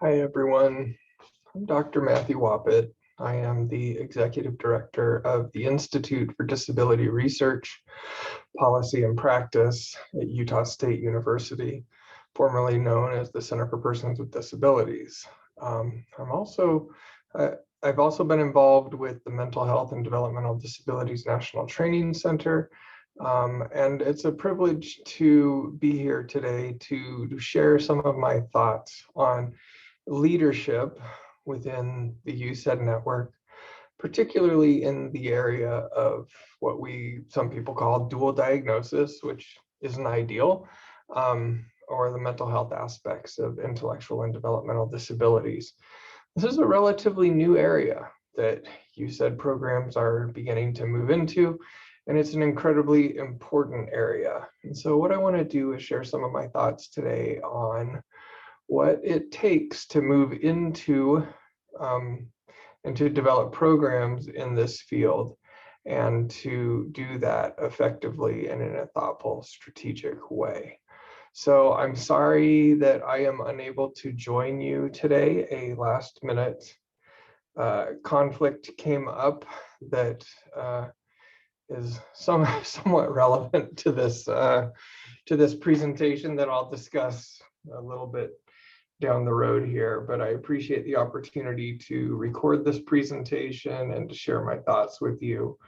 Hi, everyone. I'm Dr. Matthew Wappett. I am the Executive Director of the Institute for Disability Research, Policy and Practice at Utah State University, formerly known as the Center for Persons with Disabilities. I've also been involved with the Mental Health and Developmental Disabilities National Training Center, and it's a privilege to be here today to share some of my thoughts on leadership within the UCEDD network, particularly in the area of what some people call dual diagnosis, which isn't ideal, or the mental health aspects of intellectual and developmental disabilities. This is a relatively new area that UCEDD programs are beginning to move into, and it's an incredibly important area. And so what I want to do is share some of my thoughts today on what it takes to move into and to develop programs in this field, and to do that effectively and in a thoughtful, strategic way. So I'm sorry that I am unable to join you today. A last minute conflict came up that is somewhat relevant to this presentation that I'll discuss a little bit down the road here, but I appreciate the opportunity to record this presentation and to share my thoughts with you.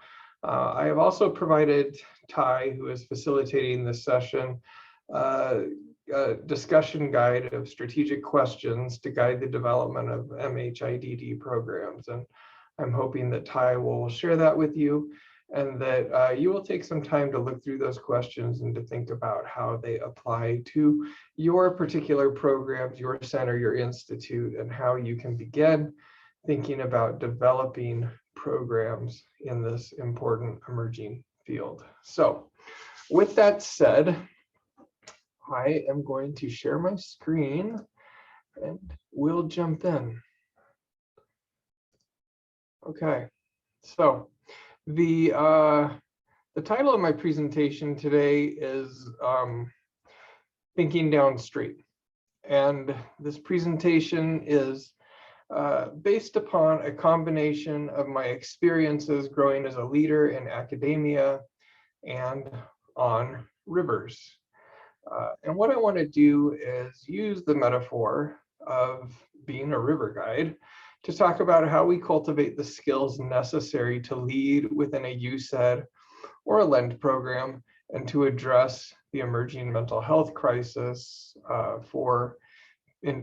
I have also provided Ty, who is facilitating this session, a discussion guide of strategic questions to guide the development of MHIDD programs. And I'm hoping that Ty will share that with you, and that you will take some time to look through those questions and to think about how they apply to your particular programs, your center, your institute, and how you can begin thinking about developing programs in this important emerging field. So with that said, I am going to share my screen and we'll jump in. Okay, so the title of my presentation today is Thinking Downstream. And this presentation is based upon a combination of my experiences growing as a leader in academia and on rivers. And what I want to do is use the metaphor of being a river guide to talk about how we cultivate the skills necessary to lead within a UCEDD or a LEND program, and to address the emerging mental health crisis for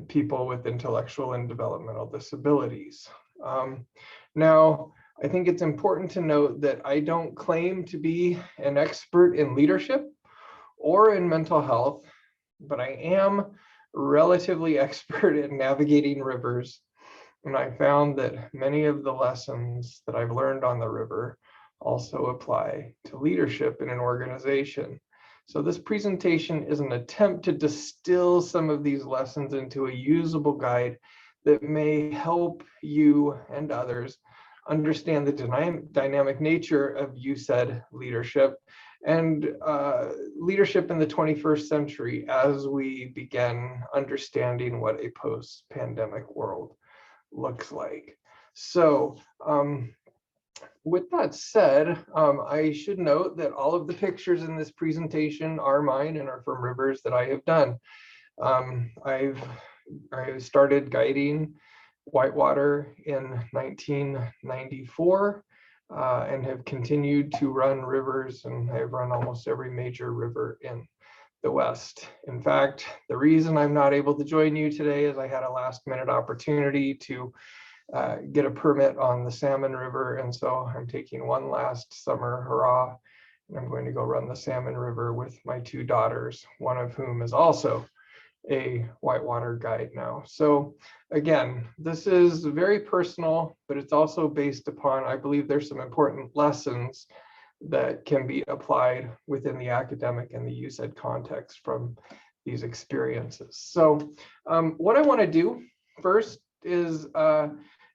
people with intellectual and developmental disabilities. Now, I think it's important to note that I don't claim to be an expert in leadership or in mental health, but I am relatively expert at navigating rivers. And I found that many of the lessons that I've learned on the river also apply to leadership in an organization. So this presentation is an attempt to distill some of these lessons into a usable guide that may help you and others understand the dynamic nature of UCEDD leadership and leadership in the 21st century as we begin understanding what a post-pandemic world looks like. So with that said, I should note that all of the pictures in this presentation are mine and are from rivers that I have done. I started guiding whitewater in 1994 and have continued to run rivers, and I've run almost every major river in the West. In fact, the reason I'm not able to join you today is I had a last minute opportunity to get a permit on the Salmon River, and so I'm taking one last summer hurrah, and I'm going to go run the Salmon River with my two daughters, one of whom is also a whitewater guide now. So again, this is very personal, but it's also based upon, I believe there's some important lessons that can be applied within the academic and the UCEDD context from these experiences. So what I want to do first is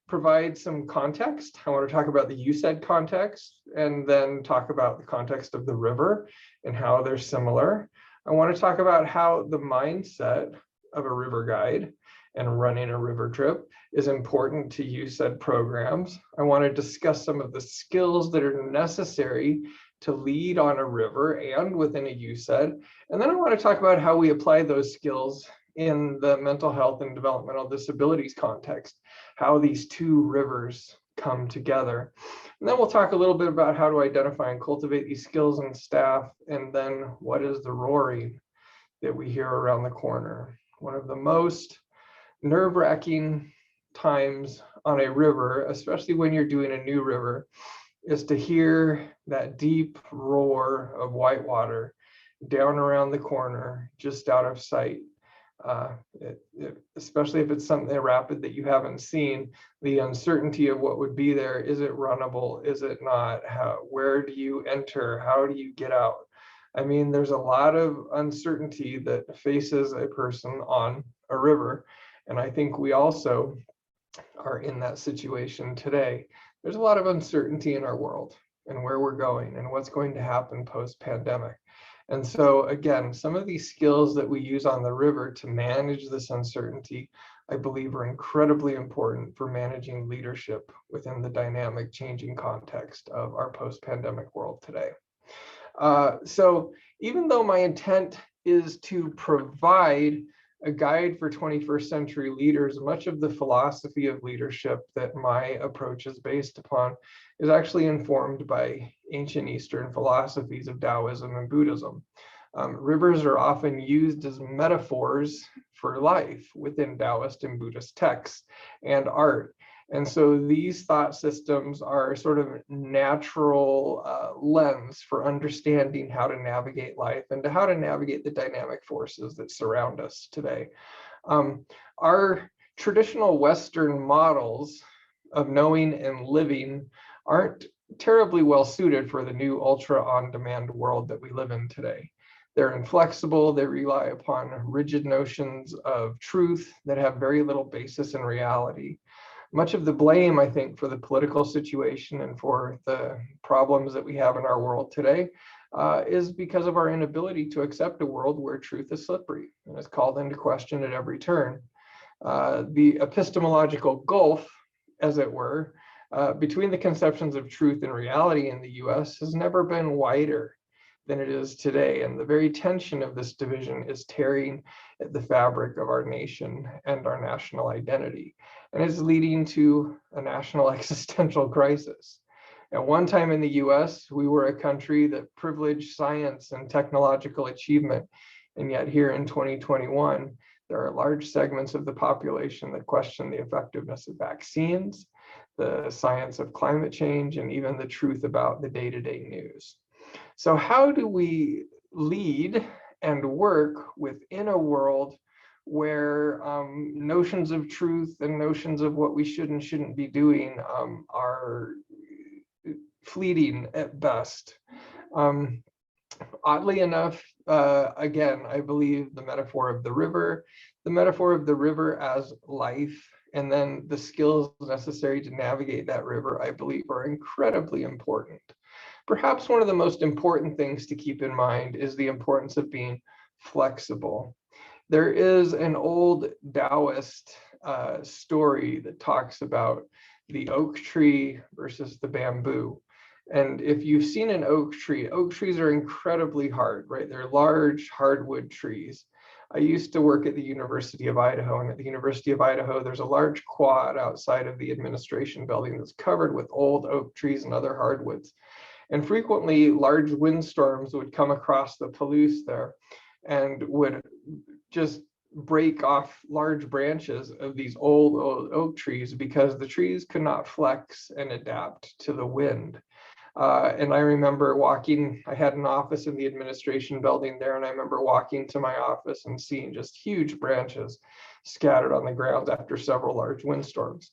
provide some context. I want to talk about the UCEDD context, and then talk about the context of the river and how they're similar. I want to talk about how the mindset of a river guide and running a river trip is important to UCEDD programs. I want to discuss some of the skills that are necessary to lead on a river and within a UCEDD. And then I want to talk about how we apply those skills in the mental health and developmental disabilities context, how these two rivers come together. And then we'll talk a little bit about how to identify and cultivate these skills in staff, and then what is the roaring that we hear around the corner. One of the most nerve-wracking times on a river, especially when you're doing a new river, is to hear that deep roar of white water down around the corner, just out of sight. Especially if it's something rapid that you haven't seen, the uncertainty of what would be there. Is it runnable? Is it not? Where do you enter? How do you get out? I mean, there's a lot of uncertainty that faces a person on a river. And I think we also are in that situation today. There's a lot of uncertainty in our world and where we're going and what's going to happen post-pandemic. And so again, some of these skills that we use on the river to manage this uncertainty, I believe are incredibly important for managing leadership within the dynamic changing context of our post-pandemic world today. So even though my intent is to provide a guide for 21st century leaders, much of the philosophy of leadership that my approach is based upon is actually informed by ancient Eastern philosophies of Taoism and Buddhism. Rivers are often used as metaphors for life within Taoist and Buddhist texts and art. And so these thought systems are sort of natural lens for understanding how to navigate life and to how to navigate the dynamic forces that surround us today. Our traditional Western models of knowing and living aren't terribly well suited for the new ultra on-demand world that we live in today. They're inflexible, they rely upon rigid notions of truth that have very little basis in reality. Much of the blame, I think, for the political situation and for the problems that we have in our world today is because of our inability to accept a world where truth is slippery and is called into question at every turn. The epistemological gulf, as it were, between the conceptions of truth and reality in the US has never been wider than it is today. And the very tension of this division is tearing at the fabric of our nation and our national identity, and is leading to a national existential crisis. At one time in the US, we were a country that privileged science and technological achievement. And yet here in 2021, there are large segments of the population that question the effectiveness of vaccines, the science of climate change, and even the truth about the day-to-day news. So how do we lead and work within a world where notions of truth and notions of what we should and shouldn't be doing are fleeting at best? Oddly enough, again, I believe the metaphor of the river as life, and then the skills necessary to navigate that river, I believe are incredibly important. Perhaps one of the most important things to keep in mind is the importance of being flexible. There is an old Taoist story that talks about the oak tree versus the bamboo. And if you've seen an oak trees are incredibly hard, right? They're large hardwood trees. I used to work at the University of Idaho, and at the University of Idaho, there's a large quad outside of the administration building that's covered with old oak trees and other hardwoods. And frequently large windstorms would come across the Palouse there and would just break off large branches of these old oak trees because the trees could not flex and adapt to the wind. And I remember walking, I had an office in the administration building there, and I remember walking to my office and seeing just huge branches scattered on the ground after several large windstorms.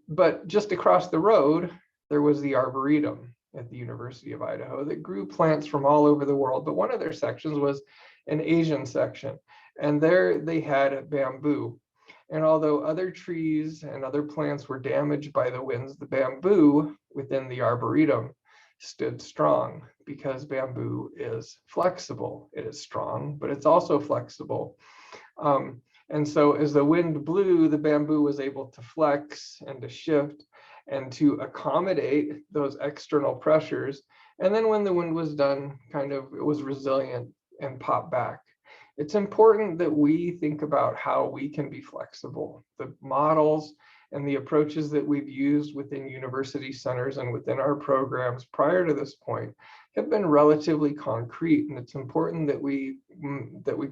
But just across the road, there was the Arboretum at the University of Idaho that grew plants from all over the world. But one of their sections was an Asian section, and there they had bamboo. And although other trees and other plants were damaged by the winds, the bamboo within the Arboretum stood strong because bamboo is flexible. It is strong, but it's also flexible. And so as the wind blew, the bamboo was able to flex and to shift and to accommodate those external pressures. And then when the wind was done, it was resilient and popped back. It's important that we think about how we can be flexible. The models and the approaches that we've used within university centers and within our programs prior to this point have been relatively concrete, and it's important that we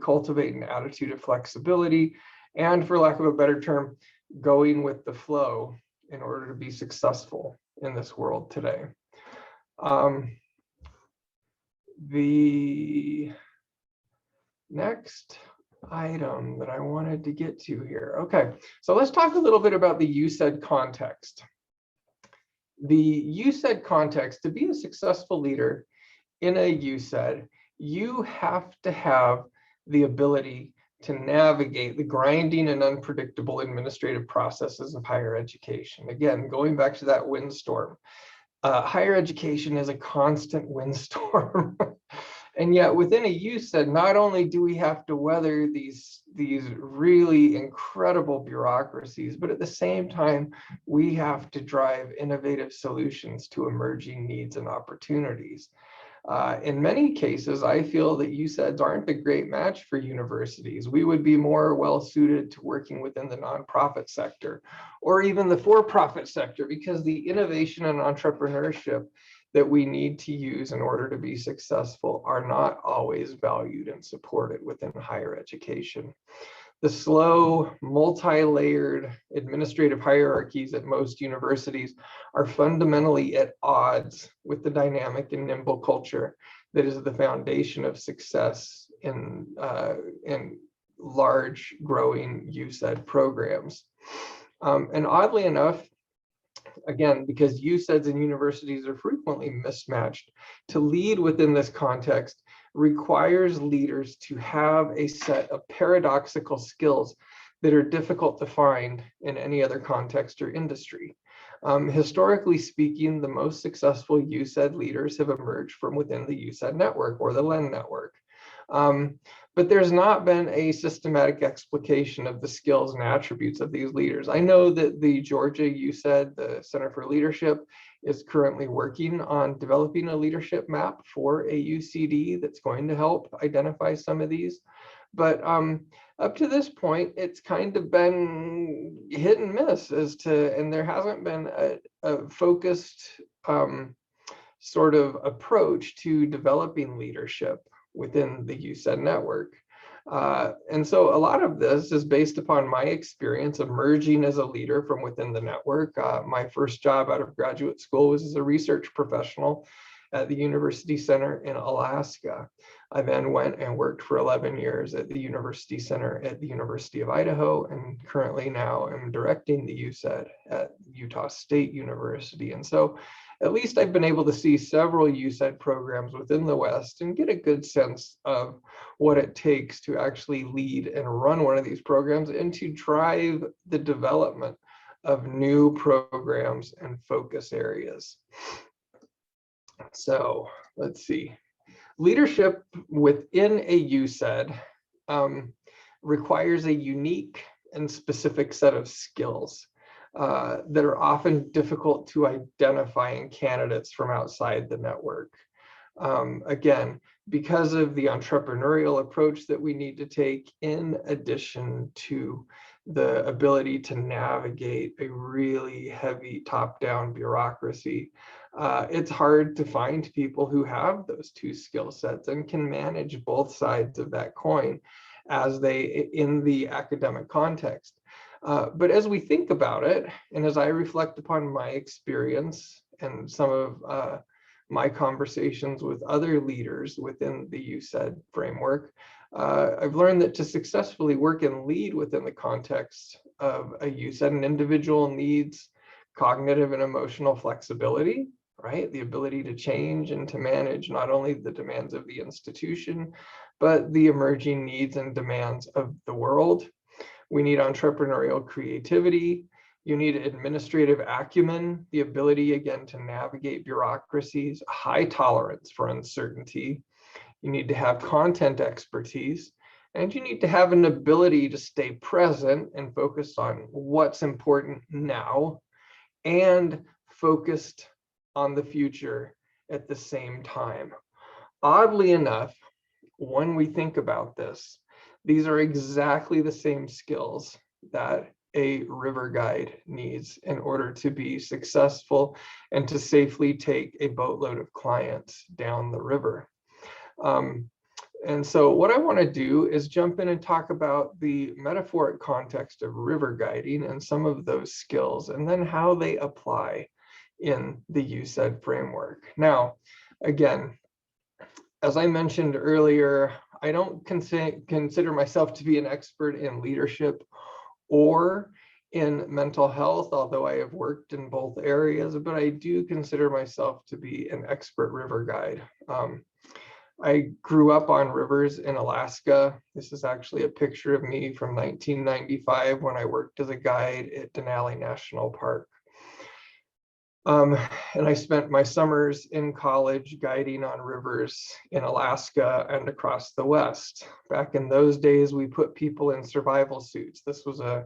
cultivate an attitude of flexibility and, for lack of a better term, going with the flow in order to be successful in this world today. The next item that I wanted to get to here. Okay, so let's talk a little bit about the UCEDD context. The UCEDD context, to be a successful leader in a UCEDD, you have to have the ability to navigate the grinding and unpredictable administrative processes of higher education. Again, going back to that windstorm, higher education is a constant windstorm. And yet within a UCEDD, not only do we have to weather these really incredible bureaucracies, but at the same time, we have to drive innovative solutions to emerging needs and opportunities. In many cases, I feel that UCEDDs aren't a great match for universities. We would be more well-suited to working within the nonprofit sector or even the for-profit sector, because the innovation and entrepreneurship that we need to use in order to be successful are not always valued and supported within higher education. The slow, multi-layered administrative hierarchies at most universities are fundamentally at odds with the dynamic and nimble culture that is the foundation of success in large, growing UCEDD programs. And oddly enough, again, because UCEDDs and universities are frequently mismatched, to lead within this context requires leaders to have a set of paradoxical skills that are difficult to find in any other context or industry. Historically speaking, the most successful UCEDD leaders have emerged from within the UCEDD network or the LEND network. But there's not been a systematic explication of the skills and attributes of these leaders. I know that the Georgia UCEDD, the Center for Leadership, is currently working on developing a leadership map for a UCD that's going to help identify some of these. But up to this point, it's kind of been hit and miss and there hasn't been a focused sort of approach to developing leadership within the UCEDD network. And so a lot of this is based upon my experience emerging as a leader from within the network. My first job out of graduate school was as a research professional at the University Center in Alaska. I then went and worked for 11 years at the University Center at the University of Idaho, and currently now I'm directing the UCEDD at Utah State University. And so at least I've been able to see several UCEDD programs within the West and get a good sense of what it takes to actually lead and run one of these programs and to drive the development of new programs and focus areas. So let's see. Leadership within a UCEDD requires a unique and specific set of skills that are often difficult to identify in candidates from outside the network. Again, because of the entrepreneurial approach that we need to take, in addition to the ability to navigate a really heavy top-down bureaucracy, it's hard to find people who have those two skill sets and can manage both sides of that coin as in the academic context. But as we think about it, and as I reflect upon my experience and some of my conversations with other leaders within the UCEDD framework, I've learned that to successfully work and lead within the context of a UCEDD, an individual needs cognitive and emotional flexibility, right? The ability to change and to manage not only the demands of the institution, but the emerging needs and demands of the world. We need entrepreneurial creativity. You need administrative acumen, the ability, again, to navigate bureaucracies, high tolerance for uncertainty. You need to have content expertise, And you need to have an ability to stay present and focused on what's important now and focused on the future at the same time. Oddly enough, when we think about this, these are exactly the same skills that a river guide needs in order to be successful and to safely take a boatload of clients down the river. And so what I want to do is jump in and talk about the metaphoric context of river guiding and some of those skills, and then how they apply in the UCEDD framework. Now, again, as I mentioned earlier, I don't consider myself to be an expert in leadership or in mental health, although I have worked in both areas, but I do consider myself to be an expert river guide. I grew up on rivers in Alaska. This is actually a picture of me from 1995 when I worked as a guide at Denali National Park. And I spent my summers in college guiding on rivers in Alaska and across the West. Back in those days, we put people in survival suits. This was a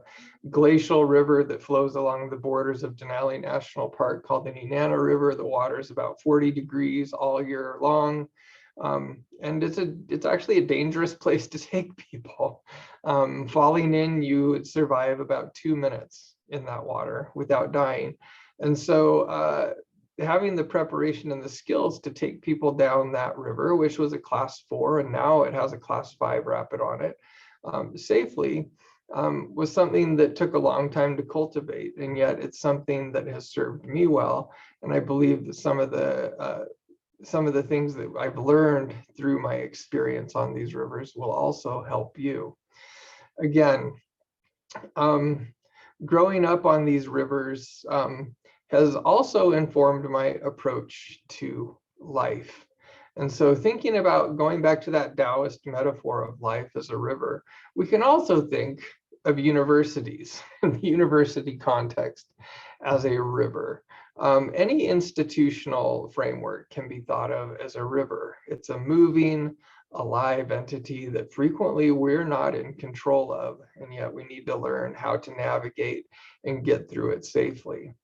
glacial river that flows along the borders of Denali National Park called the Nenana River. The water is about 40 degrees all year long. And it's actually a dangerous place to take people. Falling in, you would survive about 2 minutes in that water without dying. And so having the preparation and the skills to take people down that river, which was a class 4, and now it has a class 5 rapid on it, safely, was something that took a long time to cultivate. And yet it's something that has served me well. And I believe that some of the things that I've learned through my experience on these rivers will also help you. Again, growing up on these rivers has also informed my approach to life. And so thinking about going back to that Taoist metaphor of life as a river, we can also think of universities in the university context as a river. Any institutional framework can be thought of as a river. It's a moving, alive entity that frequently we're not in control of, and yet we need to learn how to navigate and get through it safely.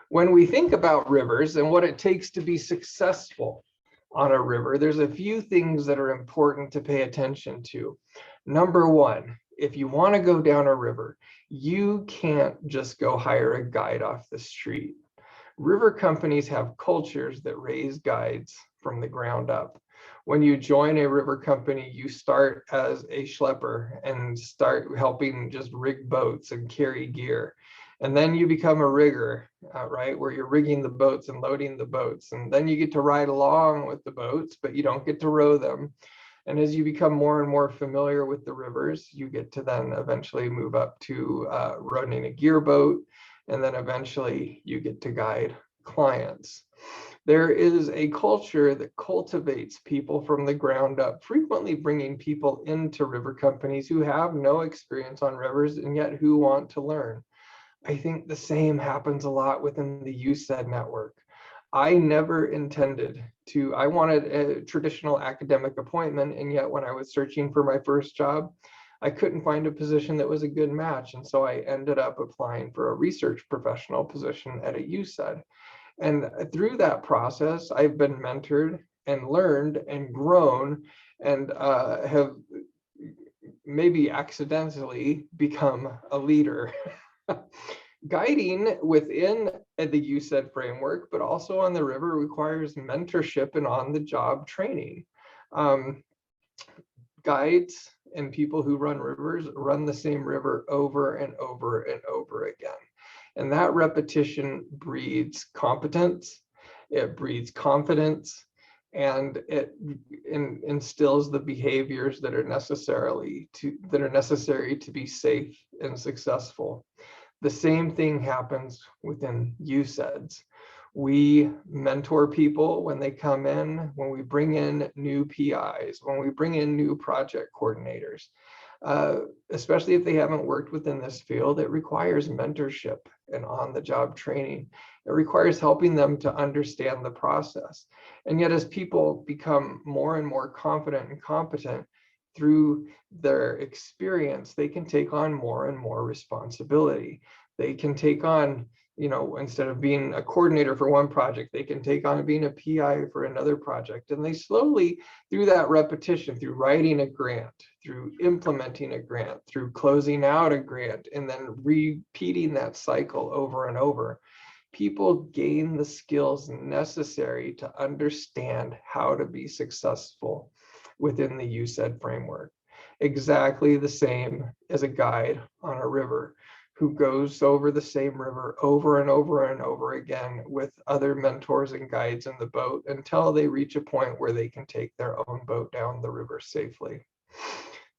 When we think about rivers and what it takes to be successful on a river, there's a few things that are important to pay attention to. Number one, if you want to go down a river, you can't just go hire a guide off the street. River companies have cultures that raise guides from the ground up. When you join a river company, you start as a schlepper and start helping just rig boats and carry gear. And then you become a rigger, right, where you're rigging the boats and loading the boats. And then you get to ride along with the boats, but you don't get to row them. And as you become more and more familiar with the rivers, you get to then eventually move up to running a gear boat. And then eventually you get to guide clients. There is a culture that cultivates people from the ground up, frequently bringing people into river companies who have no experience on rivers and yet who want to learn. I think the same happens a lot within the UCEDD network. I never intended to, I wanted a traditional academic appointment, and yet when I was searching for my first job, I couldn't find a position that was a good match. And so I ended up applying for a research professional position at a UCEDD. And through that process, I've been mentored and learned and grown and have maybe accidentally become a leader. Guiding within the UCEDD framework, but also on the river, requires mentorship and on-the-job training. Guides and people who run rivers run the same river over and over and over again. And that repetition breeds competence, it breeds confidence, and it instills the behaviors that are necessary to be safe and successful. The same thing happens within UCEDDs. We mentor people when they come in, when we bring in new PIs, when we bring in new project coordinators, especially if they haven't worked within this field. It requires mentorship and on-the-job training. It requires helping them to understand the process. And yet as people become more and more confident and competent, through their experience, they can take on more and more responsibility. They can take on, instead of being a coordinator for one project, they can take on being a PI for another project. And they slowly, through that repetition, through writing a grant, through implementing a grant, through closing out a grant, and then repeating that cycle over and over, people gain the skills necessary to understand how to be successful within the UCEDD framework. Exactly the same as a guide on a river who goes over the same river over and over and over again with other mentors and guides in the boat until they reach a point where they can take their own boat down the river safely.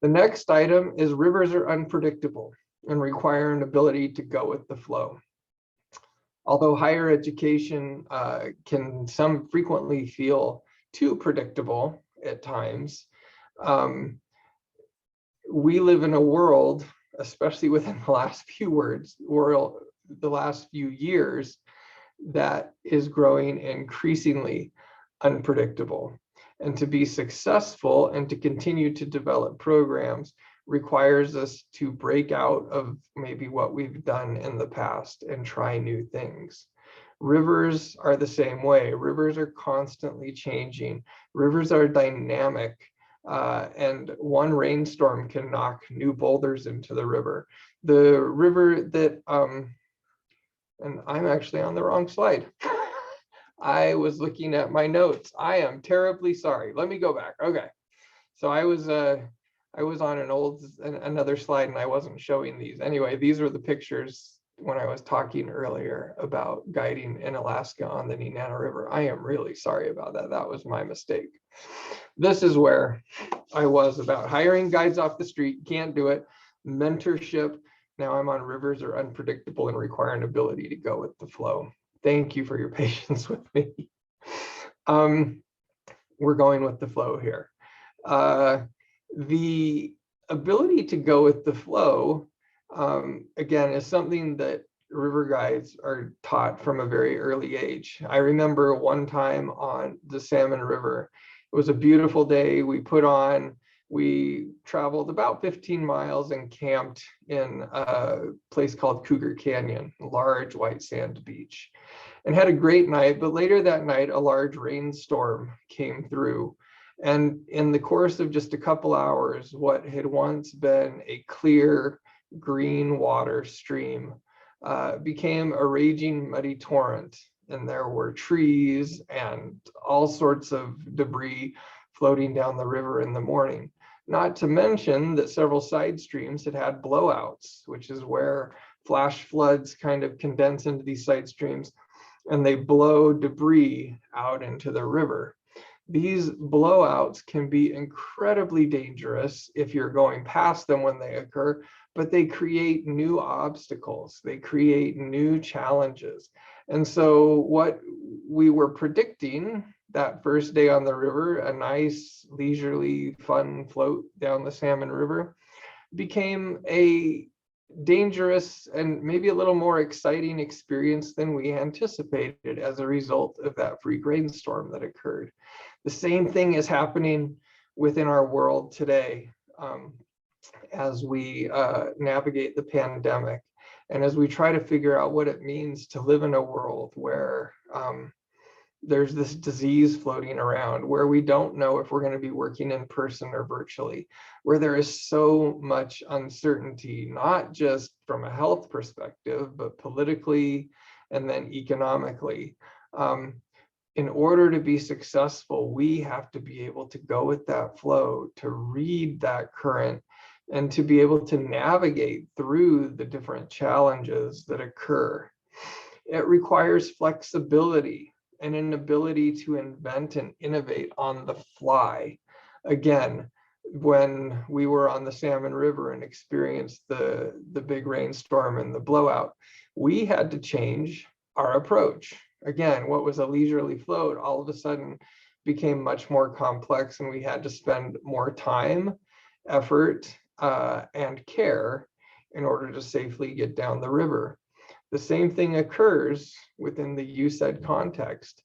The next item is rivers are unpredictable and require an ability to go with the flow. Although higher education can frequently feel too predictable at times, we live in a world, especially within the last few years, that is growing increasingly unpredictable. And to be successful and to continue to develop programs requires us to break out of maybe what we've done in the past and try new things. Rivers are the same way. Rivers are constantly changing. Rivers are dynamic. And one rainstorm can knock new boulders into the river. The river that, and I'm actually on the wrong slide. I was looking at my notes. I am terribly sorry. Let me go back. Okay. So I was on another slide and I wasn't showing these. Anyway, these were the pictures when I was talking earlier about guiding in Alaska on the Nenana River. I am really sorry about that. That was my mistake. This is where I was about hiring guides off the street. Can't do it. Mentorship. Now I'm on rivers are unpredictable and require an ability to go with the flow. Thank you for your patience with me. We're going with the flow here. The ability to go with the flow, again, is something that river guides are taught from a very early age. I remember one time on the Salmon River, it was a beautiful day. We traveled about 15 miles and camped in a place called Cougar Canyon, a large white sand beach, and had a great night. But later that night, a large rainstorm came through. And in the course of just a couple hours, what had once been a clear green water stream became a raging muddy torrent. And there were trees and all sorts of debris floating down the river in the morning. Not to mention that several side streams had blowouts, which is where flash floods kind of condense into these side streams and they blow debris out into the river. These blowouts can be incredibly dangerous if you're going past them when they occur, but they create new obstacles. They create new challenges. And so what we were predicting that first day on the river, a nice, leisurely, fun float down the Salmon River, became a dangerous and maybe a little more exciting experience than we anticipated as a result of that freak rainstorm that occurred. The same thing is happening within our world today as we navigate the pandemic and as we try to figure out what it means to live in a world where there's this disease floating around, where we don't know if we're going to be working in person or virtually, where there is so much uncertainty, not just from a health perspective, but politically and then economically. In order to be successful, we have to be able to go with that flow, to read that current, and to be able to navigate through the different challenges that occur. It requires flexibility and an ability to invent and innovate on the fly. Again, when we were on the Salmon River and experienced the big rainstorm and the blowout, we had to change our approach. Again, what was a leisurely float all of a sudden became much more complex, and we had to spend more time, effort, and care in order to safely get down the river. The same thing occurs within the UCEDD context.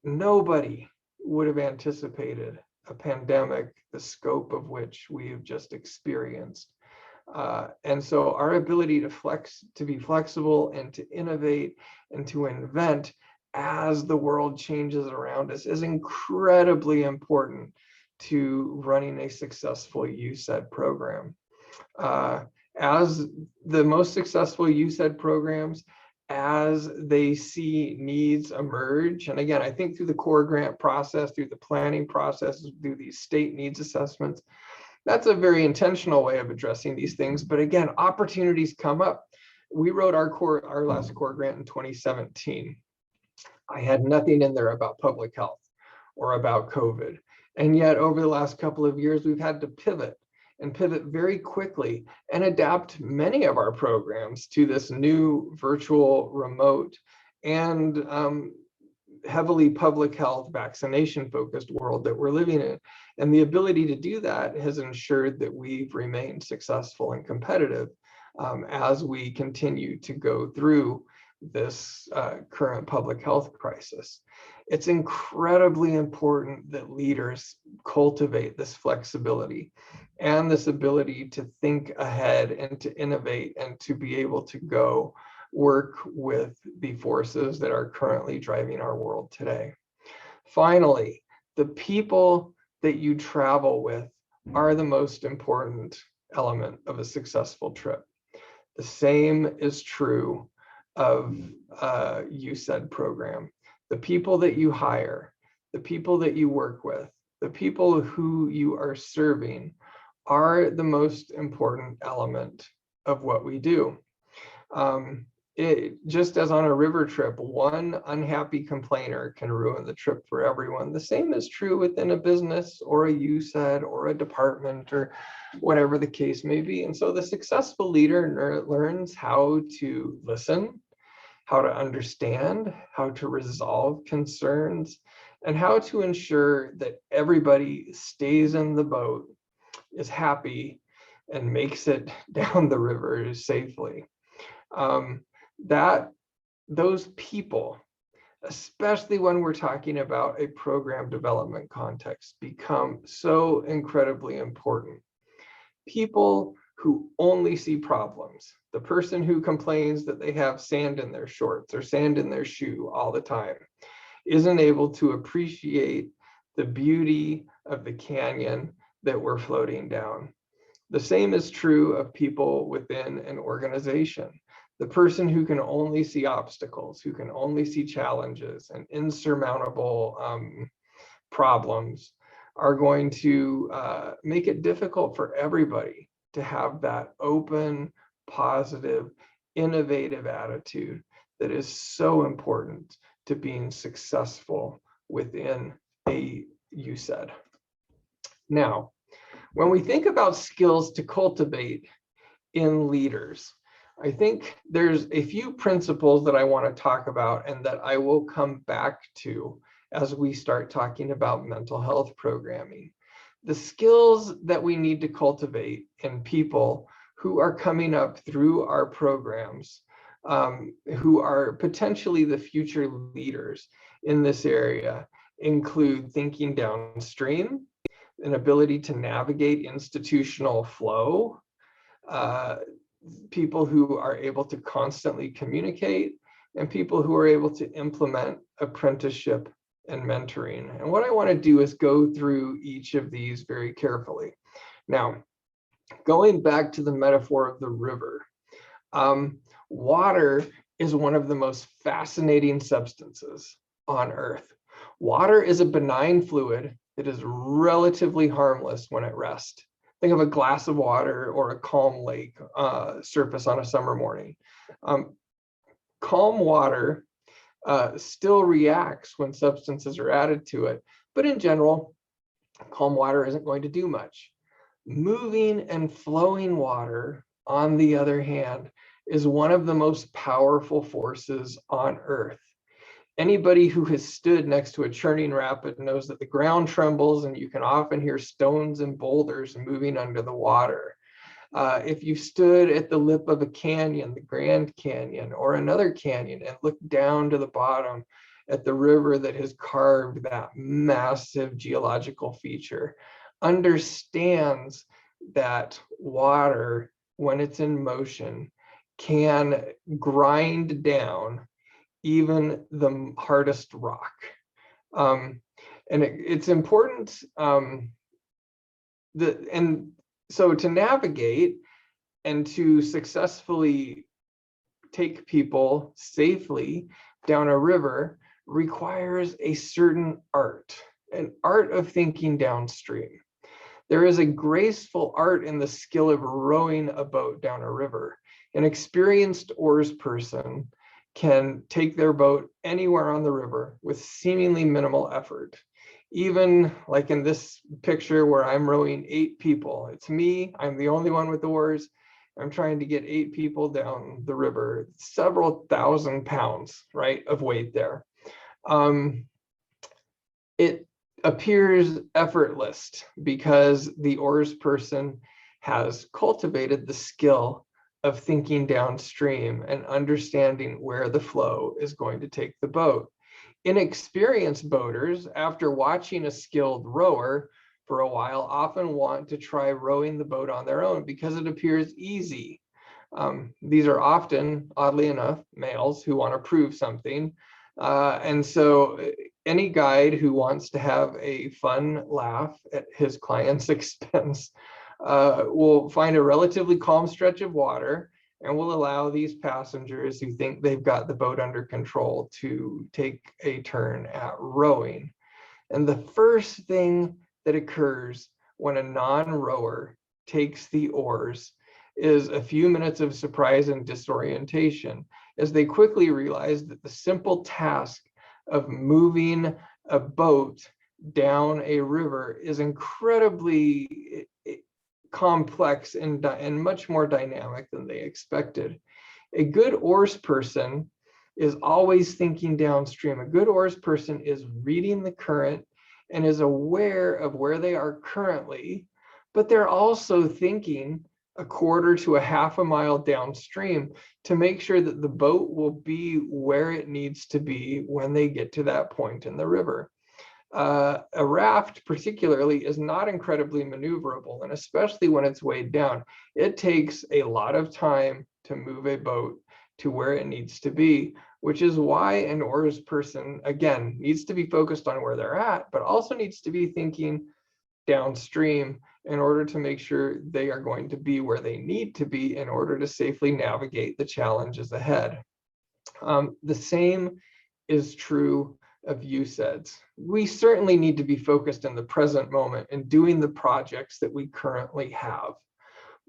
Nobody would have anticipated a pandemic, the scope of which we have just experienced. And so our ability to be flexible and to innovate and to invent as the world changes around us is incredibly important to running a successful UCEDD program. As the most successful UCEDD programs, as they see needs emerge, and again, I think through the core grant process, through the planning process, through these state needs assessments, that's a very intentional way of addressing these things. But again, opportunities come up. We wrote our last core grant in 2017. I had nothing in there about public health or about COVID. And yet over the last couple of years, we've had to pivot very quickly and adapt many of our programs to this new virtual, remote, and heavily public health vaccination focused world that we're living in. And the ability to do that has ensured that we've remained successful and competitive as we continue to go through this current public health crisis. It's incredibly important that leaders cultivate this flexibility and this ability to think ahead and to innovate and to be able to go work with the forces that are currently driving our world today. Finally, the people that you travel with are the most important element of a successful trip. The same is true of a UCEDD program. The people that you hire, the people that you work with, the people who you are serving are the most important element of what we do. Just as on a river trip, one unhappy complainer can ruin the trip for everyone. The same is true within a business or a UCEDD or a department or whatever the case may be. And so the successful leader learns how to listen, how to understand, how to resolve concerns, and how to ensure that everybody stays in the boat, is happy, and makes it down the river safely. Those people, especially when we're talking about a program development context, become so incredibly important. People who only see problems, the person who complains that they have sand in their shorts or sand in their shoe all the time, isn't able to appreciate the beauty of the canyon that we're floating down. The same is true of people within an organization. The person who can only see obstacles, who can only see challenges and insurmountable problems are going to make it difficult for everybody to have that open, positive, innovative attitude that is so important to being successful within a UCEDD. Now, when we think about skills to cultivate in leaders, I think there's a few principles that I want to talk about and that I will come back to as we start talking about mental health programming. The skills that we need to cultivate in people who are coming up through our programs, who are potentially the future leaders in this area, include thinking downstream, an ability to navigate institutional flow, people who are able to constantly communicate, and people who are able to implement apprenticeship and mentoring. And what I want to do is go through each of these very carefully. Now, going back to the metaphor of the river, water is one of the most fascinating substances on Earth. Water is a benign fluid that is relatively harmless when at rest. Think of a glass of water or a calm lake surface on a summer morning. Calm water still reacts when substances are added to it, but in general, calm water isn't going to do much. Moving and flowing water, on the other hand, is one of the most powerful forces on Earth. Anybody who has stood next to a churning rapid knows that the ground trembles and you can often hear stones and boulders moving under the water. If you stood at the lip of a canyon, the Grand Canyon, or another canyon, and looked down to the bottom at the river that has carved that massive geological feature, understands that water, when it's in motion, can grind down even the hardest rock. And it's important, so to navigate and to successfully take people safely down a river requires a certain art, an art of thinking downstream. There is a graceful art in the skill of rowing a boat down a river. An experienced oars person can take their boat anywhere on the river with seemingly minimal effort. Even like in this picture where I'm rowing 8 people, it's me, I'm the only one with oars. I'm trying to get 8 people down the river, several thousand pounds, right, of weight there. It appears effortless because the oars person has cultivated the skill of thinking downstream and understanding where the flow is going to take the boat. Inexperienced boaters, after watching a skilled rower for a while, often want to try rowing the boat on their own because it appears easy. These are often, oddly enough, males who want to prove something. And so any guide who wants to have a fun laugh at his client's expense will find a relatively calm stretch of water and will allow these passengers who think they've got the boat under control to take a turn at rowing. And the first thing that occurs when a non-rower takes the oars is a few minutes of surprise and disorientation, as they quickly realize that the simple task of moving a boat down a river is incredibly complex and much more dynamic than they expected. A good oars person is always thinking downstream. A good oars person is reading the current and is aware of where they are currently, but they're also thinking a quarter to a half a mile downstream to make sure that the boat will be where it needs to be when they get to that point in the river. A raft particularly is not incredibly maneuverable, and especially when it's weighed down, it takes a lot of time to move a boat to where it needs to be, which is why an oars person, again, needs to be focused on where they're at, but also needs to be thinking downstream in order to make sure they are going to be where they need to be in order to safely navigate the challenges ahead. The same is true of UCEDDs. We certainly need to be focused in the present moment and doing the projects that we currently have.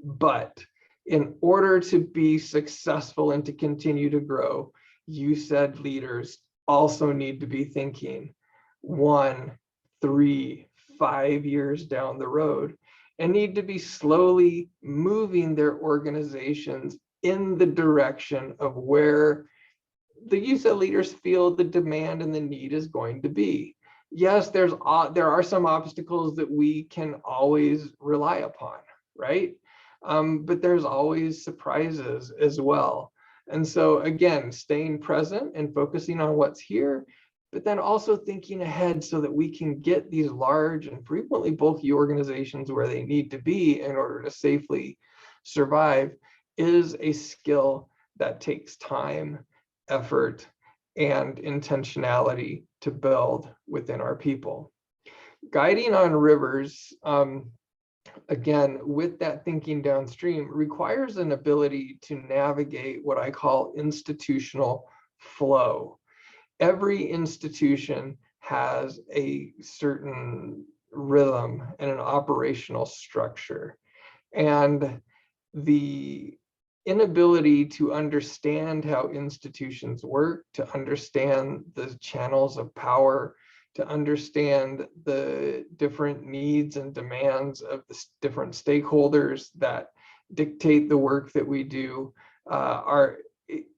But in order to be successful and to continue to grow, UCEDD leaders also need to be thinking 1, 3, 5 years down the road and need to be slowly moving their organizations in the direction of where the UCEDD leaders feel the demand and the need is going to be. Yes, there are some obstacles that we can always rely upon, right? But there's always surprises as well. And so again, staying present and focusing on what's here, but then also thinking ahead so that we can get these large and frequently bulky organizations where they need to be in order to safely survive is a skill that takes time, effort, and intentionality to build within our people. Guiding on rivers, again, with that thinking downstream, requires an ability to navigate what I call institutional flow. Every institution has a certain rhythm and an operational structure. And the inability to understand how institutions work, to understand the channels of power, to understand the different needs and demands of the different stakeholders that dictate the work that we do,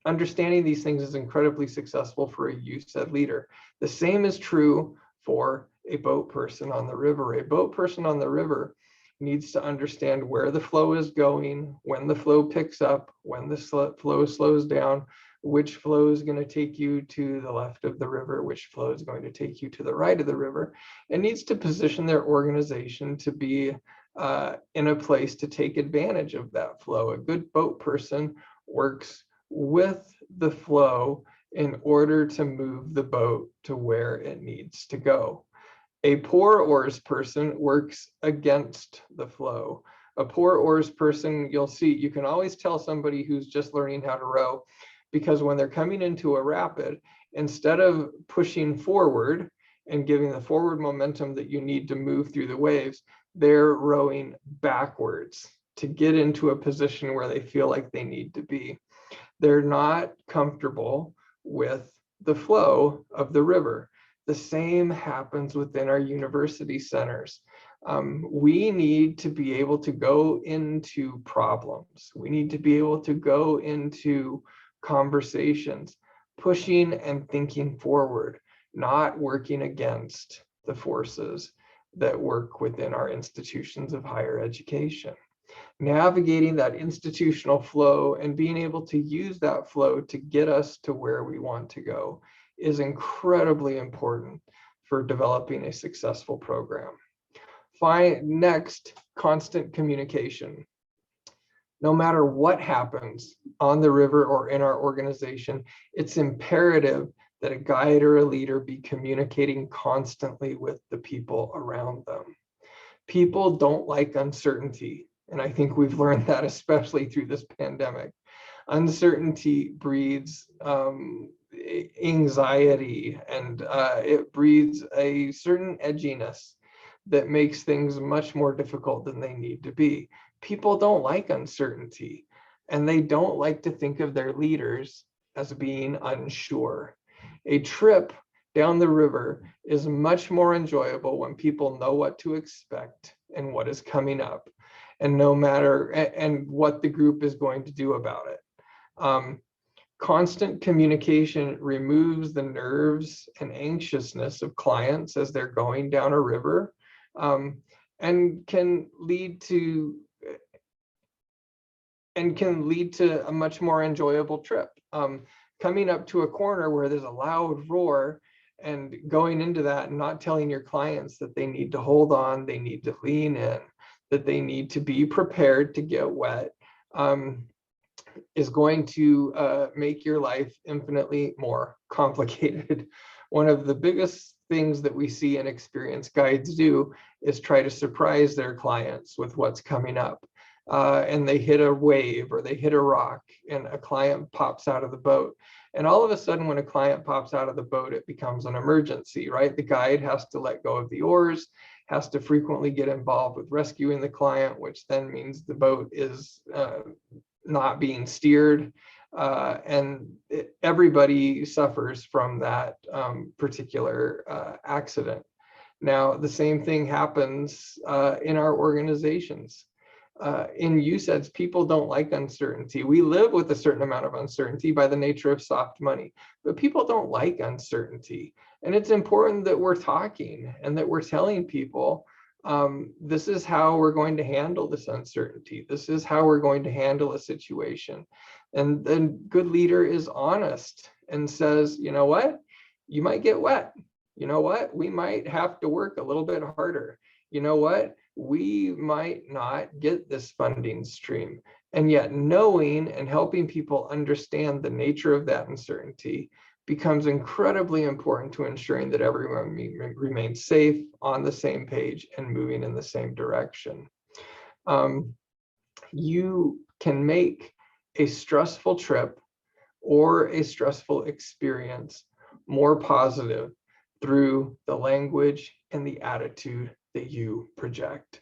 understanding these things is incredibly successful for a UCEDD leader. The same is true for a boat person on the river. A boat person on the river needs to understand where the flow is going, when the flow picks up, when the flow slows down, which flow is going to take you to the left of the river, which flow is going to take you to the right of the river. It needs to position their organization to be in a place to take advantage of that flow. A good boat person works with the flow in order to move the boat to where it needs to go. A poor oars person works against the flow. A poor oars person, you'll see, you can always tell somebody who's just learning how to row, because when they're coming into a rapid, instead of pushing forward and giving the forward momentum that you need to move through the waves, they're rowing backwards to get into a position where they feel like they need to be. They're not comfortable with the flow of the river. The same happens within our university centers. We need to be able to go into problems. We need to be able to go into conversations, pushing and thinking forward, not working against the forces that work within our institutions of higher education. Navigating that institutional flow and being able to use that flow to get us to where we want to go is incredibly important for developing a successful program. Next, constant communication. No matter what happens on the river or in our organization, it's imperative that a guide or a leader be communicating constantly with the people around them. People don't like uncertainty, and I think we've learned that especially through this pandemic. Uncertainty breeds anxiety, and it breeds a certain edginess that makes things much more difficult than they need to be. People don't like uncertainty, and they don't like to think of their leaders as being unsure. A trip down the river is much more enjoyable when people know what to expect and what is coming up, and and what the group is going to do about it. Constant communication removes the nerves and anxiousness of clients as they're going down a river, and can lead to a much more enjoyable trip. Coming up to a corner where there's a loud roar and going into that and not telling your clients that they need to hold on, they need to lean in, that they need to be prepared to get wet, is going to make your life infinitely more complicated. One of the biggest things that we see and experience guides do is try to surprise their clients with what's coming up. And they hit a wave or they hit a rock and a client pops out of the boat. And all of a sudden, when a client pops out of the boat, it becomes an emergency, right? The guide has to let go of the oars, has to frequently get involved with rescuing the client, which then means the boat is not being steered. Everybody suffers from that particular accident. Now, the same thing happens in our organizations. In UCEDDs, people don't like uncertainty. We live with a certain amount of uncertainty by the nature of soft money, but people don't like uncertainty. And it's important that we're talking and that we're telling people, this is how we're going to handle this uncertainty. This is how we're going to handle a situation. And then good leader is honest and says, you know what, you might get wet. You know what, we might have to work a little bit harder. You know what, we might not get this funding stream. And yet knowing and helping people understand the nature of that uncertainty becomes incredibly important to ensuring that everyone remains safe, on the same page, and moving in the same direction. You can make a stressful trip or a stressful experience more positive through the language and the attitude that you project.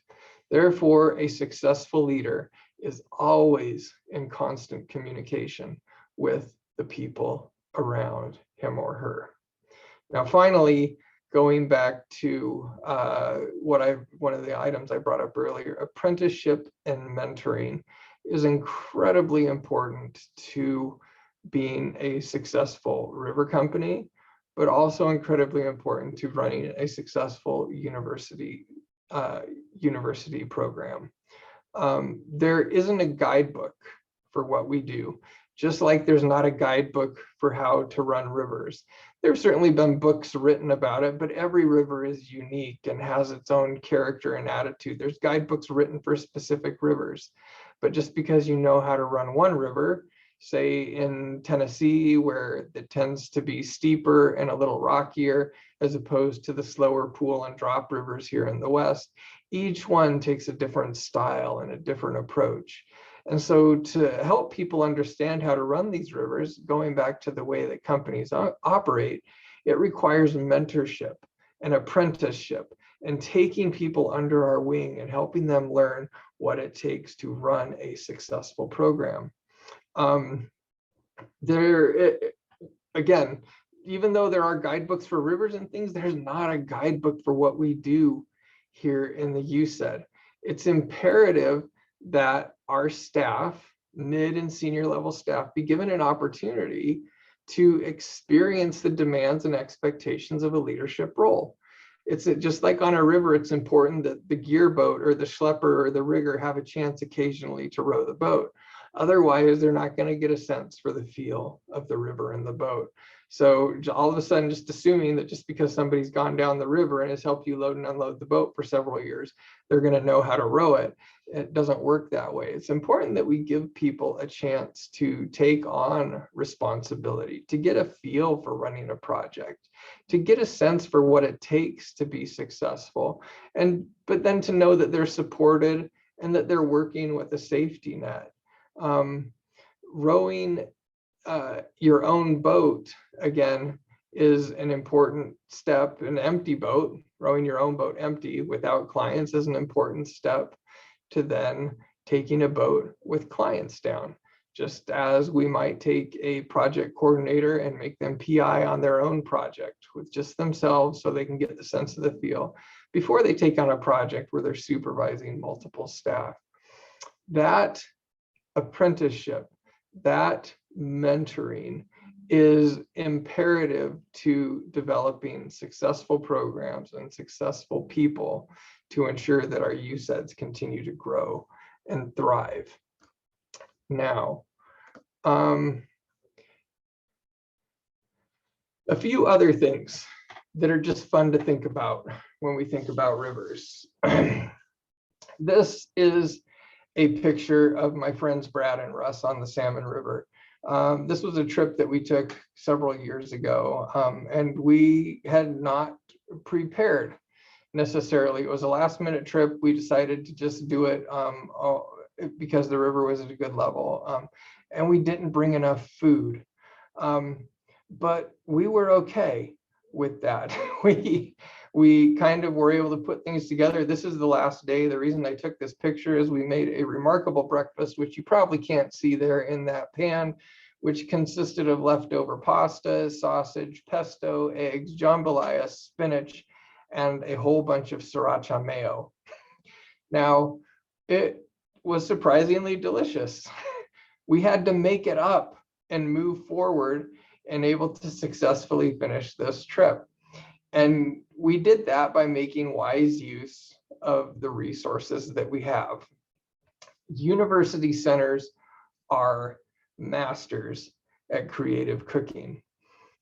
Therefore, a successful leader is always in constant communication with the people around him or her. Now, finally, going back to one of the items I brought up earlier, apprenticeship and mentoring is incredibly important to being a successful river company, but also incredibly important to running a successful university program. There isn't a guidebook for what we do, just like there's not a guidebook for how to run rivers. There's certainly been books written about it, but every river is unique and has its own character and attitude. There's guidebooks written for specific rivers, but just because you know how to run one river, say in Tennessee, where it tends to be steeper and a little rockier, as opposed to the slower pool and drop rivers here in the West, each one takes a different style and a different approach. And so to help people understand how to run these rivers, going back to the way that companies operate, it requires mentorship and apprenticeship and taking people under our wing and helping them learn what it takes to run a successful program. Again, even though there are guidebooks for rivers and things, there's not a guidebook for what we do here in the UCEDD. It's imperative that our staff, mid and senior level staff, be given an opportunity to experience the demands and expectations of a leadership role. It's just like on a river, it's important that the gear boat or the schlepper or the rigger have a chance occasionally to row the boat. Otherwise, they're not going to get a sense for the feel of the river and the boat. So all of a sudden, just assuming that just because somebody's gone down the river and has helped you load and unload the boat for several years, they're going to know how to row it. It doesn't work that way. It's important that we give people a chance to take on responsibility, to get a feel for running a project, to get a sense for what it takes to be successful, but then to know that they're supported and that they're working with a safety net. Rowing your own boat, again, is an important step. An empty boat, rowing your own boat empty without clients is an important step to then taking a boat with clients down. Just as we might take a project coordinator and make them PI on their own project with just themselves so they can get the sense of the feel before they take on a project where they're supervising multiple staff. That apprenticeship, that mentoring is imperative to developing successful programs and successful people to ensure that our UCEDDs continue to grow and thrive. Now, a few other things that are just fun to think about when we think about rivers. This is a picture of my friends Brad and Russ on the Salmon River. This was a trip that we took several years ago, and we had not prepared necessarily. It was a last minute trip. We decided to just do it because the river was at a good level, and we didn't bring enough food, but we were okay with that. We kind of were able to put things together. This is the last day. The reason I took this picture is we made a remarkable breakfast, which you probably can't see there in that pan, which consisted of leftover pasta, sausage, pesto, eggs, jambalaya, spinach, and a whole bunch of sriracha mayo. Now, it was surprisingly delicious. We had to make it up and move forward and able to successfully finish this trip. And we did that by making wise use of the resources that we have. University centers are masters at creative cooking.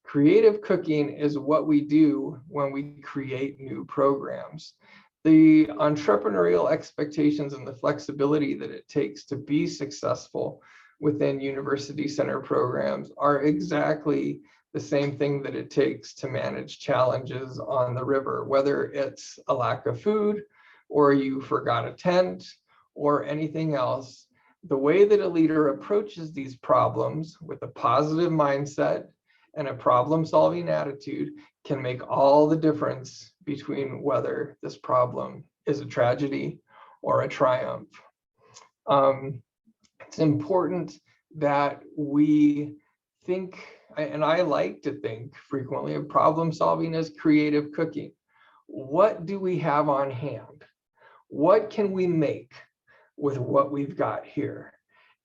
Creative cooking is what we do when we create new programs. The entrepreneurial expectations and the flexibility that it takes to be successful within university center programs are exactly the same thing that it takes to manage challenges on the river, whether it's a lack of food or you forgot a tent or anything else. The way that a leader approaches these problems with a positive mindset and a problem-solving attitude can make all the difference between whether this problem is a tragedy or a triumph. It's important that we think, and I like to think frequently of problem solving as creative cooking. What do we have on hand? What can we make with what we've got here?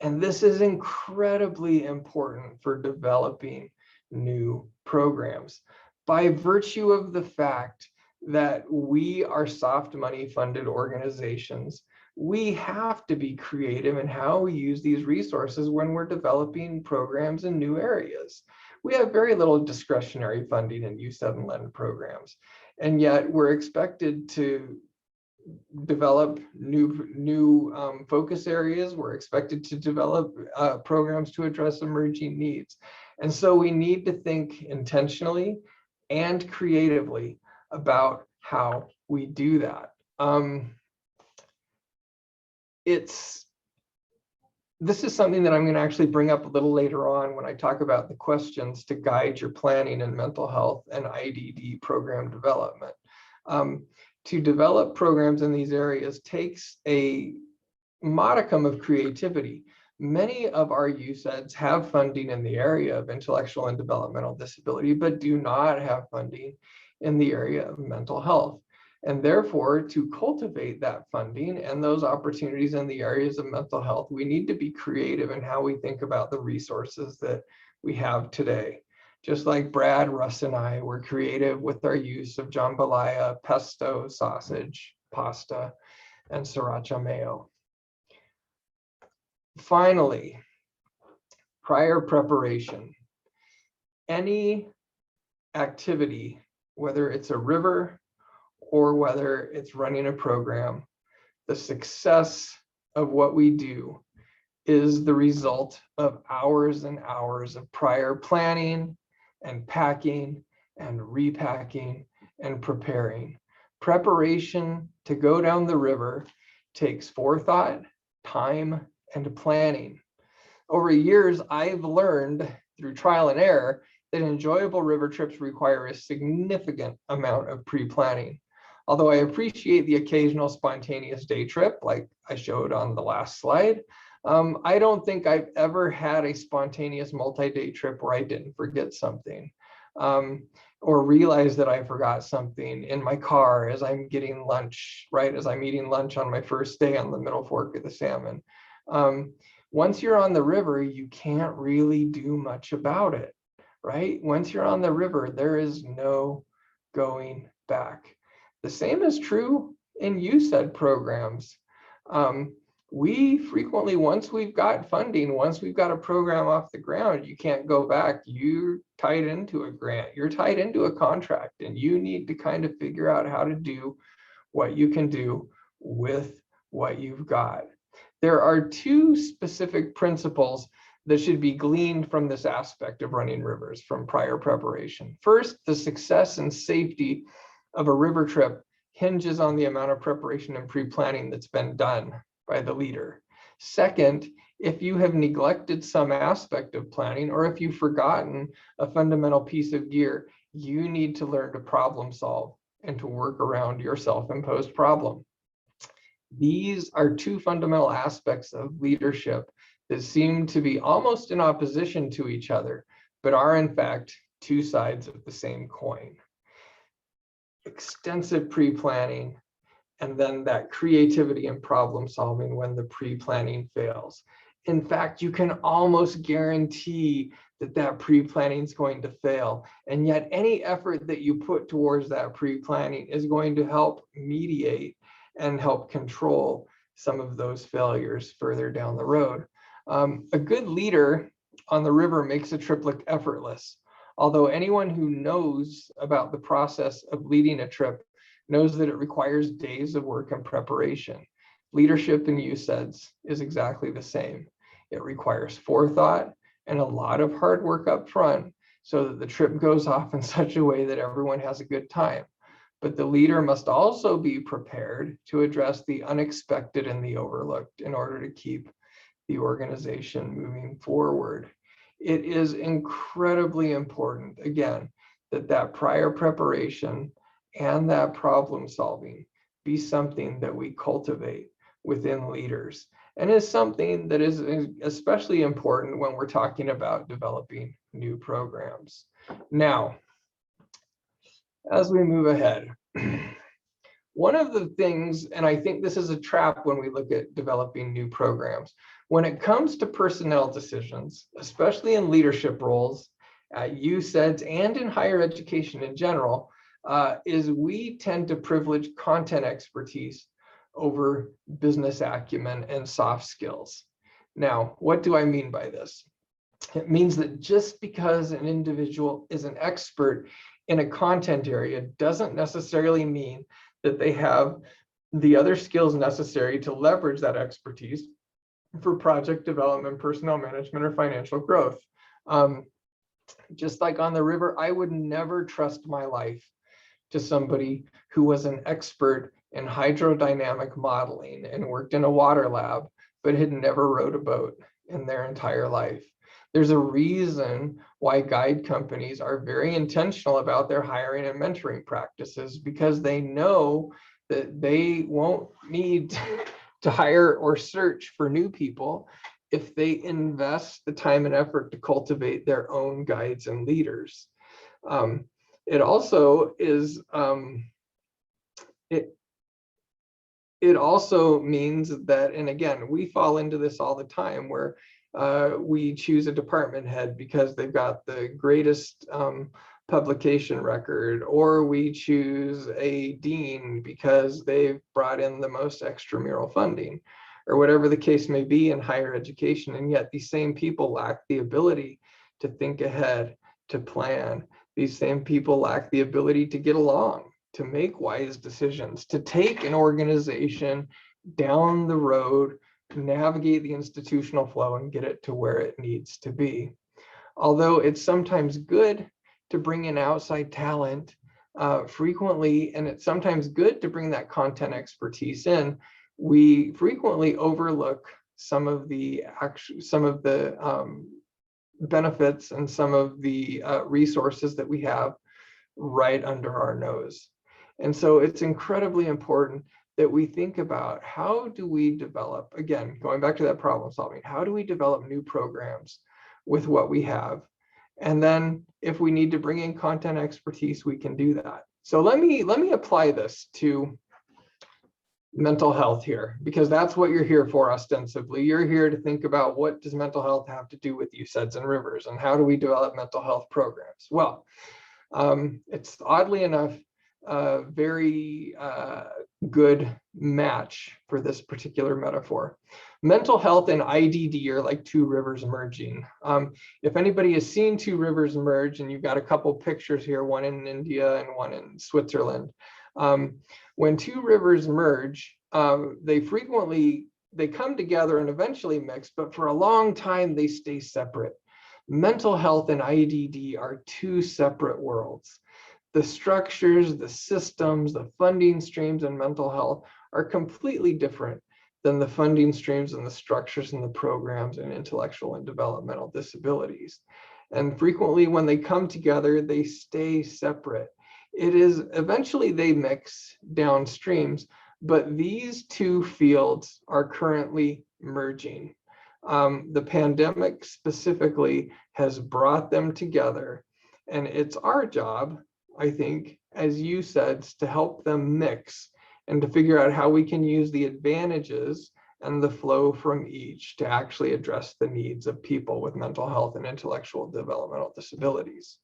And this is incredibly important for developing new programs. By virtue of the fact that we are soft money funded organizations, we have to be creative in how we use these resources when we're developing programs in new areas. We have very little discretionary funding in UCEDD and LEND programs, and yet we're expected to develop new focus areas. We're expected to develop programs to address emerging needs. And so we need to think intentionally and creatively about how we do that. This is something that I'm going to actually bring up a little later on when I talk about the questions to guide your planning in mental health and IDD program development. To develop programs in these areas takes a modicum of creativity. Many of our UCEDs have funding in the area of intellectual and developmental disability, but do not have funding in the area of mental health. And therefore, to cultivate that funding and those opportunities in the areas of mental health, we need to be creative in how we think about the resources that we have today. Just like Brad, Russ, and I were creative with our use of jambalaya, pesto, sausage, pasta, and sriracha mayo. Finally, prior preparation. Any activity, whether it's a river or whether it's running a program, the success of what we do is the result of hours and hours of prior planning and packing and repacking and preparing. Preparation to go down the river takes forethought, time, and planning. Over years, I've learned through trial and error that enjoyable river trips require a significant amount of pre-planning. Although I appreciate the occasional spontaneous day trip, like I showed on the last slide, I don't think I've ever had a spontaneous multi-day trip where I didn't forget something, or realize that I forgot something in my car as I'm getting lunch, right? As I'm eating lunch on my first day on the Middle Fork of the Salmon. Once you're on the river, you can't really do much about it, right? Once you're on the river, there is no going back. The same is true in UCEDD programs. We frequently, once we've got funding, once we've got a program off the ground, you can't go back. You're tied into a grant, you're tied into a contract, and you need to kind of figure out how to do what you can do with what you've got. There are two specific principles that should be gleaned from this aspect of running rivers from prior preparation. First, the success and safety of a river trip hinges on the amount of preparation and pre-planning that's been done by the leader. Second, if you have neglected some aspect of planning, or if you've forgotten a fundamental piece of gear, you need to learn to problem solve and to work around your self-imposed problem. These are two fundamental aspects of leadership that seem to be almost in opposition to each other, but are in fact two sides of the same coin. Extensive pre-planning, and then that creativity and problem solving when the pre-planning fails. In fact, you can almost guarantee that that pre-planning is going to fail. And yet any effort that you put towards that pre-planning is going to help mediate and help control some of those failures further down the road. A good leader on the river makes a trip look effortless. Although anyone who knows about the process of leading a trip knows that it requires days of work and preparation. Leadership in UCEDS is exactly the same. It requires forethought and a lot of hard work up front so that the trip goes off in such a way that everyone has a good time. But the leader must also be prepared to address the unexpected and the overlooked in order to keep the organization moving forward. It is incredibly important, again, that prior preparation and that problem solving be something that we cultivate within leaders, and is something that is especially important when we're talking about developing new programs. Now, as we move ahead, one of the things, and I think this is a trap when we look at developing new programs, when it comes to personnel decisions, especially in leadership roles at UCEDS and in higher education in general, is we tend to privilege content expertise over business acumen and soft skills. Now, what do I mean by this? It means that just because an individual is an expert in a content area doesn't necessarily mean that they have the other skills necessary to leverage that expertise for project development, personnel management, or financial growth. Just like on the river, I would never trust my life to somebody who was an expert in hydrodynamic modeling and worked in a water lab, but had never rowed a boat in their entire life. There's a reason why guide companies are very intentional about their hiring and mentoring practices, because they know that they won't need to hire or search for new people if they invest the time and effort to cultivate their own guides and leaders. It also is, it also means that, and again, we fall into this all the time, where we choose a department head because they've got the greatest publication record, or we choose a dean because they've brought in the most extramural funding, or whatever the case may be in higher education. And yet these same people lack the ability to think ahead, to plan. These same people lack the ability to get along, to make wise decisions, to take an organization down the road, navigate the institutional flow and get it to where it needs to be. Although it's sometimes good to bring in outside talent frequently, and it's sometimes good to bring that content expertise in, we frequently overlook some of the benefits and some of the resources that we have right under our nose. And so it's incredibly important that we think about, how do we develop, again, going back to that problem solving, how do we develop new programs with what we have? And then if we need to bring in content expertise, we can do that. So let me apply this to mental health here, because that's what you're here for ostensibly. You're here to think about, what does mental health have to do with UCEDDs and rivers, and how do we develop mental health programs? Well, it's oddly enough a very good match for this particular metaphor. Mental health and IDD are like two rivers merging. If anybody has seen two rivers merge, and you've got a couple pictures here, one in India and one in Switzerland. When two rivers merge, they come together and eventually mix, but for a long time they stay separate. Mental health and IDD are two separate worlds. The structures, the systems, the funding streams in mental health are completely different than the funding streams and the structures and the programs in intellectual and developmental disabilities. And frequently when they come together, they stay separate. It is eventually they mix downstreams, but these two fields are currently merging. The pandemic specifically has brought them together, and it's our job, I think, as you said, to help them mix and to figure out how we can use the advantages and the flow from each to actually address the needs of people with mental health and intellectual developmental disabilities.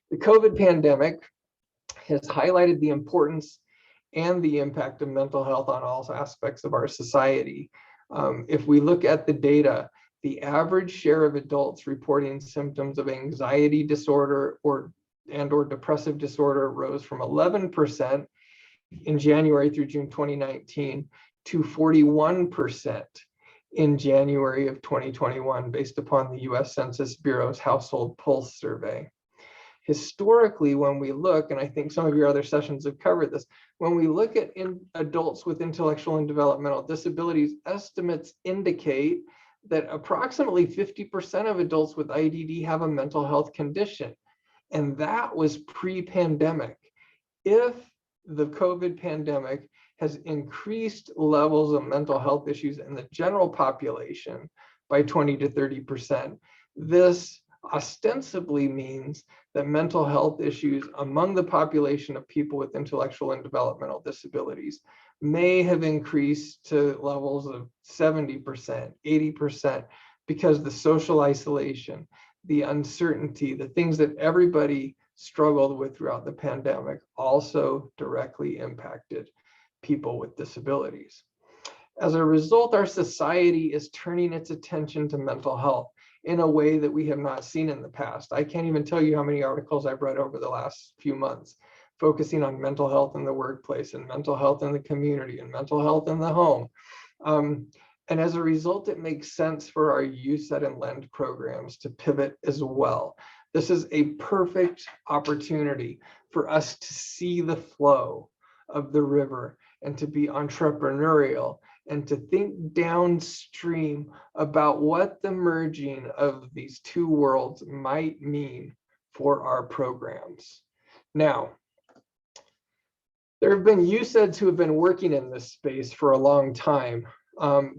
The COVID pandemic has highlighted the importance and the impact of mental health on all aspects of our society. If we look at the data, the average share of adults reporting symptoms of anxiety disorder or depressive disorder rose from 11% in January through June 2019 to 41% in January of 2021, based upon the US Census Bureau's Household Pulse Survey. Historically, when we look, and I think some of your other sessions have covered this, when we look at adults with intellectual and developmental disabilities, estimates indicate that approximately 50% of adults with IDD have a mental health condition. And that was pre-pandemic. If the COVID pandemic has increased levels of mental health issues in the general population by 20 to 30%, this ostensibly means that mental health issues among the population of people with intellectual and developmental disabilities may have increased to levels of 70%, 80%, because the social isolation, the uncertainty, the things that everybody struggled with throughout the pandemic also directly impacted people with disabilities. As a result, our society is turning its attention to mental health in a way that we have not seen in the past. I can't even tell you how many articles I've read over the last few months focusing on mental health in the workplace and mental health in the community and mental health in the home. And as a result, it makes sense for our UCEDD and LEND programs to pivot as well. This is a perfect opportunity for us to see the flow of the river and to be entrepreneurial and to think downstream about what the merging of these two worlds might mean for our programs. Now, there have been UCEDs who have been working in this space for a long time.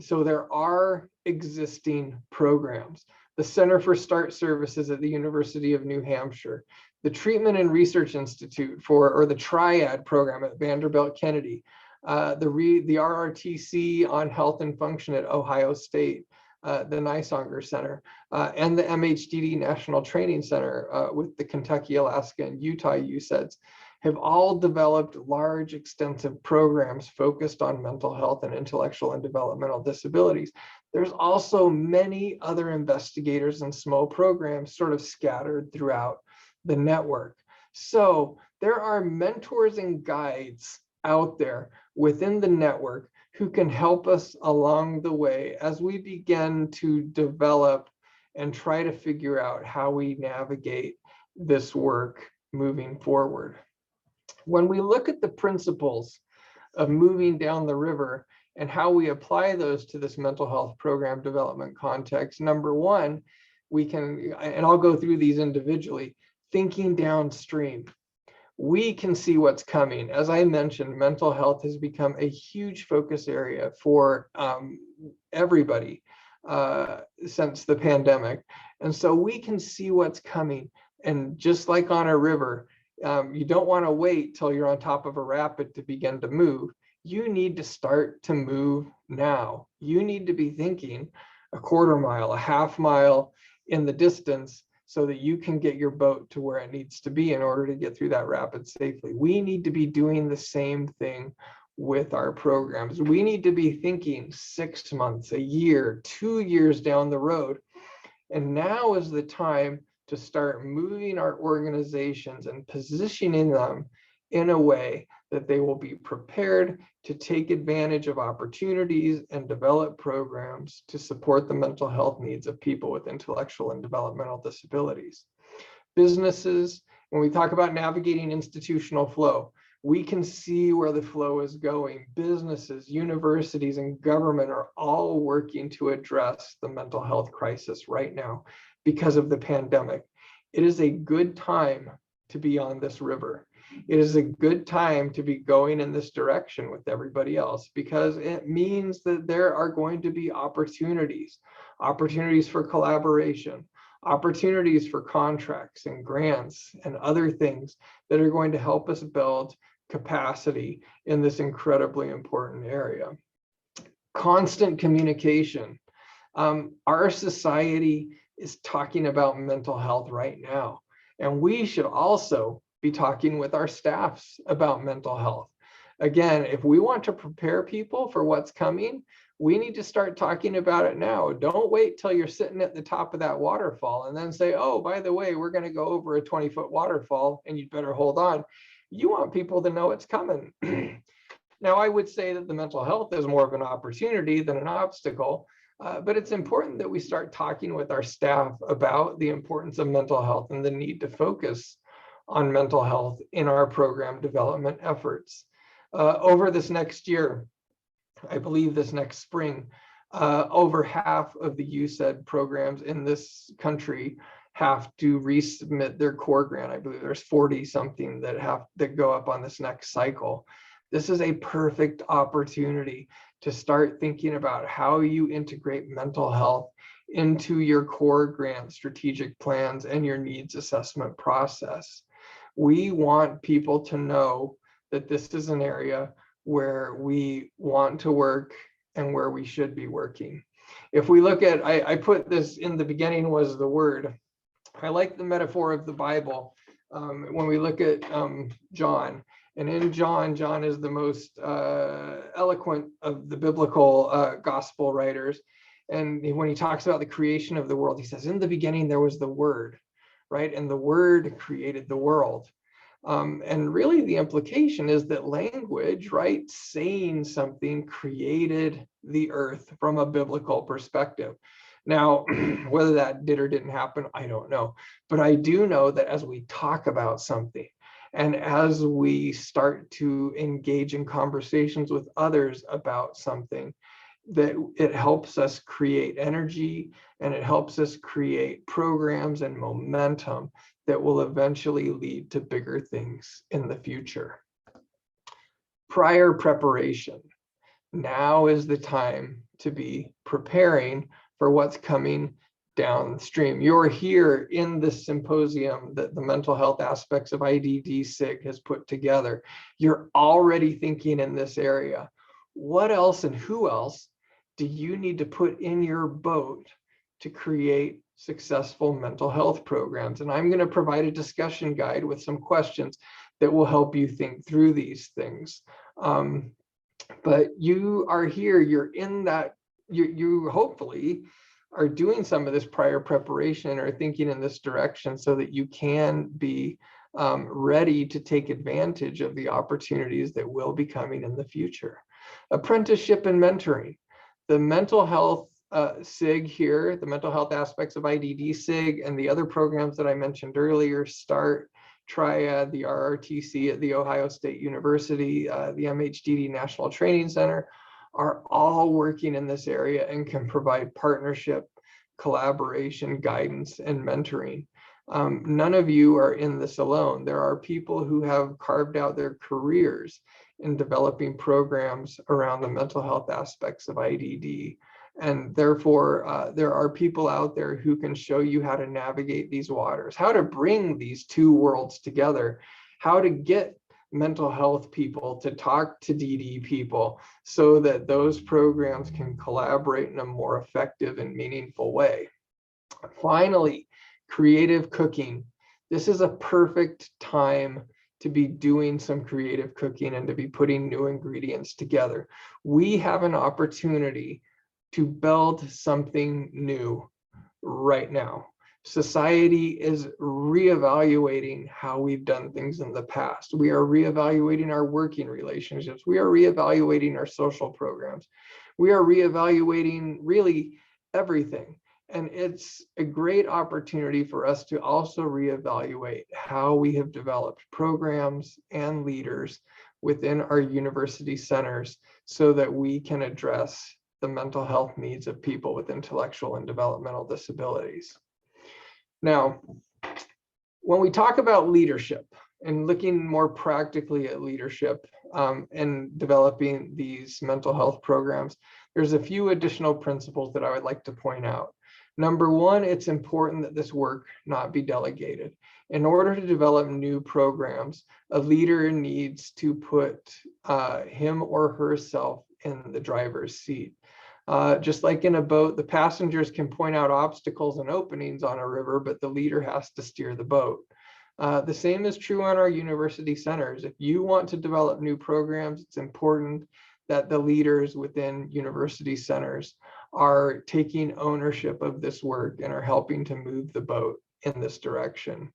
So there are existing programs. The Center for START Services at the University of New Hampshire, the Treatment and Research Institute or the Triad program at Vanderbilt Kennedy, the RRTC on Health and Function at Ohio State, the Nysonger Center, and the MHIDD National Training Center with the Kentucky, Alaska, and Utah UCEDs have all developed large, extensive programs focused on mental health and intellectual and developmental disabilities. There's also many other investigators and small programs sort of scattered throughout the network. So there are mentors and guides out there within the network who can help us along the way as we begin to develop and try to figure out how we navigate this work moving forward. When we look at the principles of moving down the river and how we apply those to this mental health program development context, number one, we can, and I'll go through these individually, thinking downstream. We can see what's coming. As I mentioned, mental health has become a huge focus area for everybody since the pandemic. And so we can see what's coming. And just like on a river, you don't want to wait till you're on top of a rapid to begin to move. You need to start to move now. You need to be thinking a quarter mile, a half mile in the distance so that you can get your boat to where it needs to be in order to get through that rapid safely. We need to be doing the same thing with our programs. We need to be thinking 6 months, a year, 2 years down the road. And now is the time to start moving our organizations and positioning them in a way that they will be prepared to take advantage of opportunities and develop programs to support the mental health needs of people with intellectual and developmental disabilities. Businesses, when we talk about navigating institutional flow, we can see where the flow is going. Businesses, universities, and government are all working to address the mental health crisis right now because of the pandemic. It is a good time to be on this river. It is a good time to be going in this direction with everybody else because it means that there are going to be opportunities for collaboration, opportunities for contracts and grants and other things that are going to help us build capacity in this incredibly important area. Constant communication. Our society is talking about mental health right now, and we should also be talking with our staffs about mental health. Again, if we want to prepare people for what's coming, we need to start talking about it now. Don't wait till you're sitting at the top of that waterfall and then say, oh, by the way, we're going to go over a 20-foot waterfall and you'd better hold on. You want people to know it's coming. Now, I would say that the mental health is more of an opportunity than an obstacle, but it's important that we start talking with our staff about the importance of mental health and the need to focus on mental health in our program development efforts. Over this next year, I believe this next spring, over half of the UCEDD programs in this country have to resubmit their core grant. I believe there's 40 something that go up on this next cycle. This is a perfect opportunity to start thinking about how you integrate mental health into your core grant strategic plans and your needs assessment process. We want people to know that this is an area where we want to work and where we should be working. If we look at, I put this in the beginning was the word. I like the metaphor of the Bible when we look at John And in John, John is the most eloquent of the biblical gospel writers. And when he talks about the creation of the world, he says, in the beginning, there was the Word, right? And the Word created the world. And really the implication is that language, right, saying something created the earth from a biblical perspective. Now, whether that did or didn't happen, I don't know. But I do know that as we talk about something, and as we start to engage in conversations with others about something, that it helps us create energy and it helps us create programs and momentum that will eventually lead to bigger things in the future. Prior preparation. Now is the time to be preparing for what's coming downstream. You're here in this symposium that the mental health aspects of IDD SIG has put together. You're already thinking in this area. What else and who else do you need to put in your boat to create successful mental health programs? And I'm going to provide a discussion guide with some questions that will help you think through these things. But you are here, you're in that, you hopefully are doing some of this prior preparation or thinking in this direction so that you can be ready to take advantage of the opportunities that will be coming in the future. Apprenticeship and mentoring. The mental health SIG here, the mental health aspects of IDD SIG and the other programs that I mentioned earlier, START, Triad, the RRTC at The Ohio State University, the MHIDD National Training Center, are all working in this area and can provide partnership, collaboration, guidance, and mentoring. None of you are in this alone. There are people who have carved out their careers in developing programs around the mental health aspects of IDD. And therefore, there are people out there who can show you how to navigate these waters, how to bring these two worlds together, how to get mental health people to talk to DD people so that those programs can collaborate in a more effective and meaningful way. Finally, creative cooking. This is a perfect time to be doing some creative cooking and to be putting new ingredients together. We have an opportunity to build something new right now. Society is reevaluating how we've done things in the past. We are reevaluating our working relationships. We are reevaluating our social programs. We are reevaluating really everything. And it's a great opportunity for us to also reevaluate how we have developed programs and leaders within our university centers so that we can address the mental health needs of people with intellectual and developmental disabilities. Now, when we talk about leadership and looking more practically at leadership and developing these mental health programs, there's a few additional principles that I would like to point out. Number one, it's important that this work not be delegated. In order to develop new programs, a leader needs to put him or herself in the driver's seat. Just like in a boat, the passengers can point out obstacles and openings on a river, but the leader has to steer the boat. The same is true on our university centers. If you want to develop new programs, it's important that the leaders within university centers are taking ownership of this work and are helping to move the boat in this direction.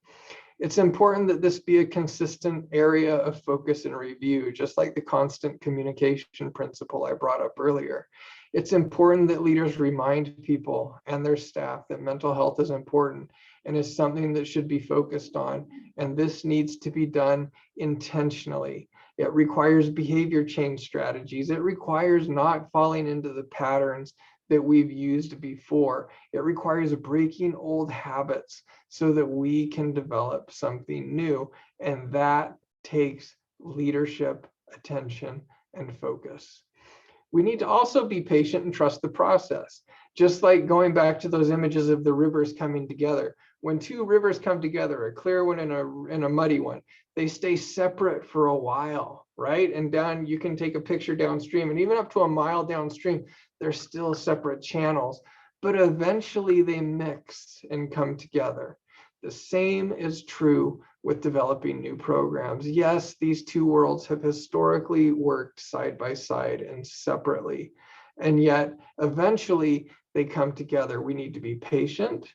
It's important that this be a consistent area of focus and review, just like the constant communication principle I brought up earlier. It's important that leaders remind people and their staff that mental health is important and is something that should be focused on. And this needs to be done intentionally. It requires behavior change strategies. It requires not falling into the patterns that we've used before. It requires breaking old habits so that we can develop something new. And that takes leadership, attention, and focus. We need to also be patient and trust the process. Just like going back to those images of the rivers coming together. When two rivers come together, a clear one and a muddy one, they stay separate for a while, right? And down, you can take a picture downstream, and even up to a mile downstream, they're still separate channels, but eventually they mix and come together. The same is true with developing new programs. Yes, these two worlds have historically worked side by side and separately, and yet eventually they come together. We need to be patient,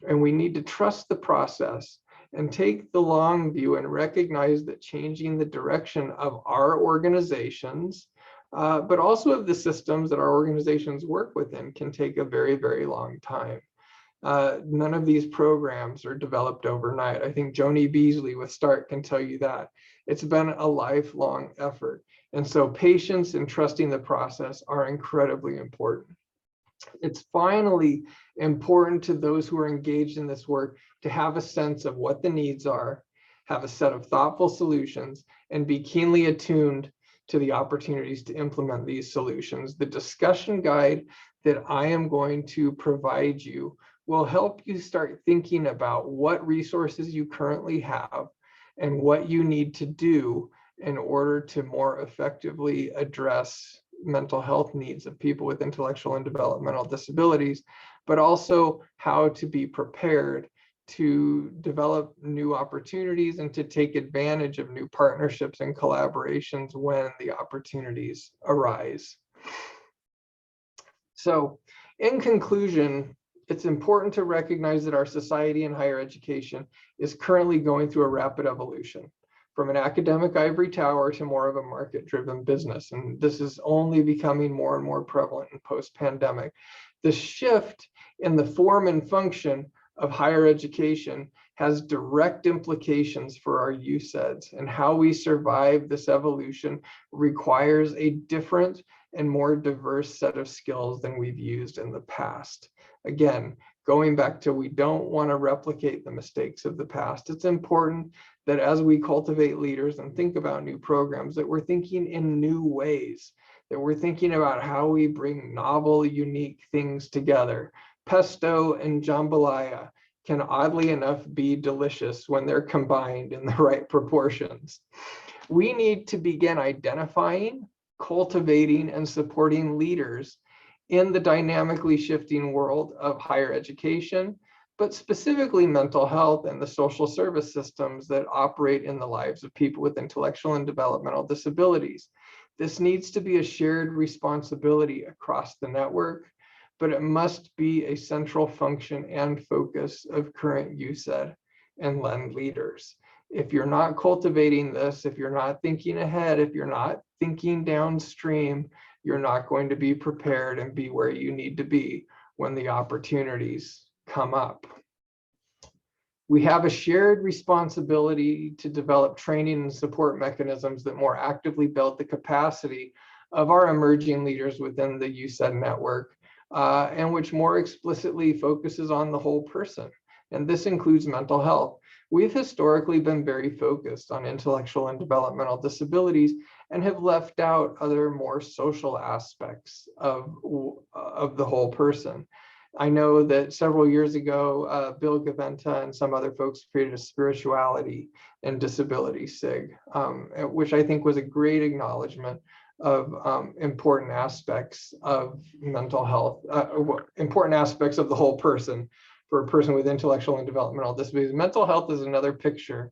and we need to trust the process and take the long view and recognize that changing the direction of our organizations, but also of the systems that our organizations work within, can take a very, very long time. None of these programs are developed overnight. I think Joni Beasley with START can tell you that. It's been a lifelong effort. And so patience and trusting the process are incredibly important. It's finally important to those who are engaged in this work to have a sense of what the needs are, have a set of thoughtful solutions, and be keenly attuned to the opportunities to implement these solutions. The discussion guide that I am going to provide you will help you start thinking about what resources you currently have and what you need to do in order to more effectively address mental health needs of people with intellectual and developmental disabilities, but also how to be prepared to develop new opportunities and to take advantage of new partnerships and collaborations when the opportunities arise. So, in conclusion, it's important to recognize that our society in higher education is currently going through a rapid evolution, from an academic ivory tower to more of a market-driven business. And this is only becoming more and more prevalent in post-pandemic. The shift in the form and function of higher education has direct implications for our UCEDDs, and how we survive this evolution requires a different and more diverse set of skills than we've used in the past. Again, going back to, we don't want to replicate the mistakes of the past. It's important that as we cultivate leaders and think about new programs, that we're thinking in new ways, that we're thinking about how we bring novel, unique things together. Pesto and jambalaya can oddly enough be delicious when they're combined in the right proportions. We need to begin identifying, cultivating, and supporting leaders in the dynamically shifting world of higher education, but specifically mental health and the social service systems that operate in the lives of people with intellectual and developmental disabilities. This needs to be a shared responsibility across the network, but it must be a central function and focus of current UCEDD and LEND leaders. If you're not cultivating this, if you're not thinking ahead, if you're not thinking downstream, you're not going to be prepared and be where you need to be when the opportunities come up. We have a shared responsibility to develop training and support mechanisms that more actively build the capacity of our emerging leaders within the UCEDD network, and which more explicitly focuses on the whole person. And this includes mental health. We've historically been very focused on intellectual and developmental disabilities and have left out other more social aspects of the whole person. I know that several years ago, Bill Gaventa and some other folks created a spirituality and disability SIG, which I think was a great acknowledgement of important aspects of mental health, important aspects of the whole person for a person with intellectual and developmental disabilities. Mental health is another picture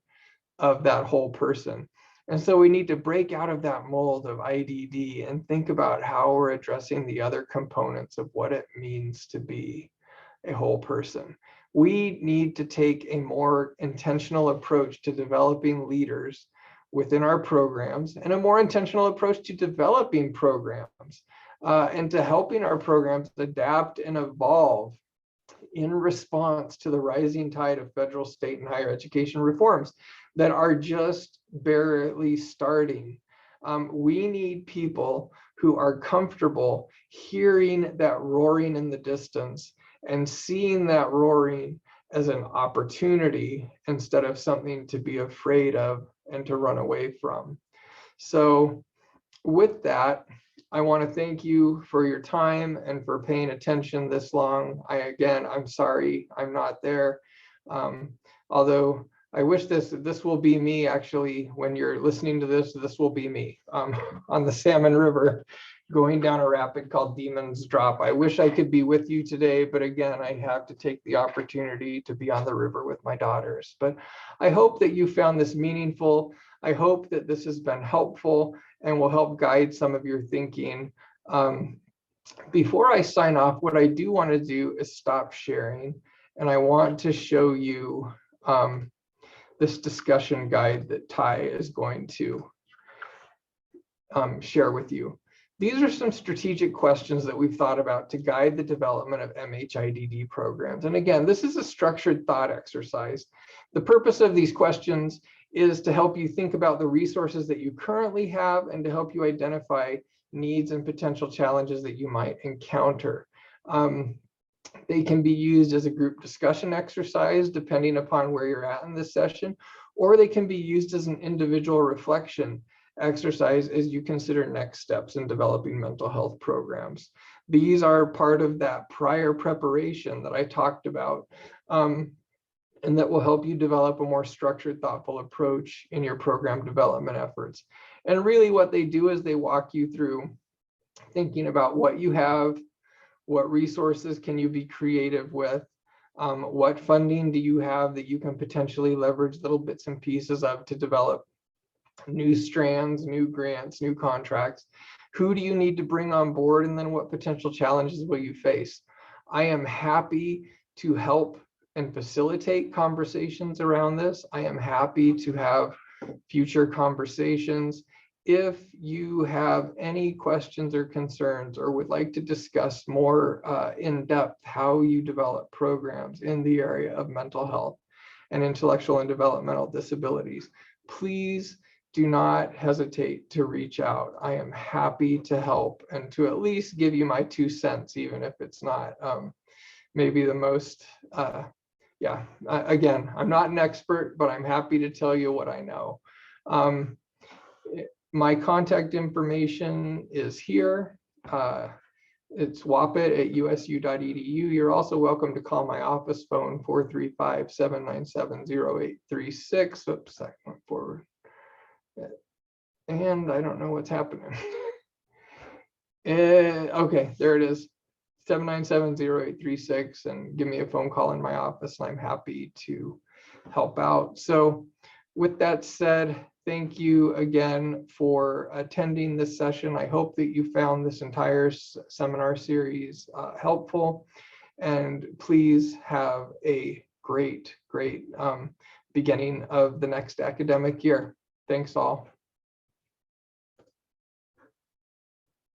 of that whole person. And so we need to break out of that mold of IDD and think about how we're addressing the other components of what it means to be a whole person. We need to take a more intentional approach to developing leaders within our programs, and a more intentional approach to developing programs and to helping our programs adapt and evolve in response to the rising tide of federal, state, and higher education reforms that are just barely starting. We need people who are comfortable hearing that roaring in the distance and seeing that roaring as an opportunity instead of something to be afraid of and to run away from. So with that, I want to thank you for your time and for paying attention this long. I'm sorry I'm not there. Although I wish this will be me actually. When you're listening to this will be me on the Salmon River going down a rapid called Demon's Drop. I wish I could be with you today, but again, I have to take the opportunity to be on the river with my daughters. But I hope that you found this meaningful. I hope that this has been helpful and will help guide some of your thinking. Before I sign off, what I do want to do is stop sharing, and I want to show you this discussion guide that Ty is going to share with you. These are some strategic questions that we've thought about to guide the development of MHIDD programs. And again, this is a structured thought exercise. The purpose of these questions is to help you think about the resources that you currently have and to help you identify needs and potential challenges that you might encounter. They can be used as a group discussion exercise, depending upon where you're at in this session, or they can be used as an individual reflection exercise as you consider next steps in developing mental health programs. These are part of that prior preparation that I talked about, and that will help you develop a more structured, thoughtful approach in your program development efforts. And really what they do is they walk you through thinking about what you have, what resources can you be creative with, what funding do you have that you can potentially leverage little bits and pieces of to develop new strands, new grants, new contracts. Who do you need to bring on board, and then what potential challenges will you face? I am happy to help and facilitate conversations around this. I am happy to have future conversations. If you have any questions or concerns or would like to discuss more in depth how you develop programs in the area of mental health and intellectual and developmental disabilities, please do not hesitate to reach out. I am happy to help and to at least give you my 2 cents, even if it's not maybe the most, again, I'm not an expert, but I'm happy to tell you what I know. My contact information is here. It's wapit@usu.edu. You're also welcome to call my office phone, 435-797-0836. Oops, I went forward. And I don't know what's happening. Okay, there it is, 797-0836, and give me a phone call in my office, and I'm happy to help out. So with that said, thank you again for attending this session. I hope that you found this entire seminar series helpful, and please have a great beginning of the next academic year. Thanks all.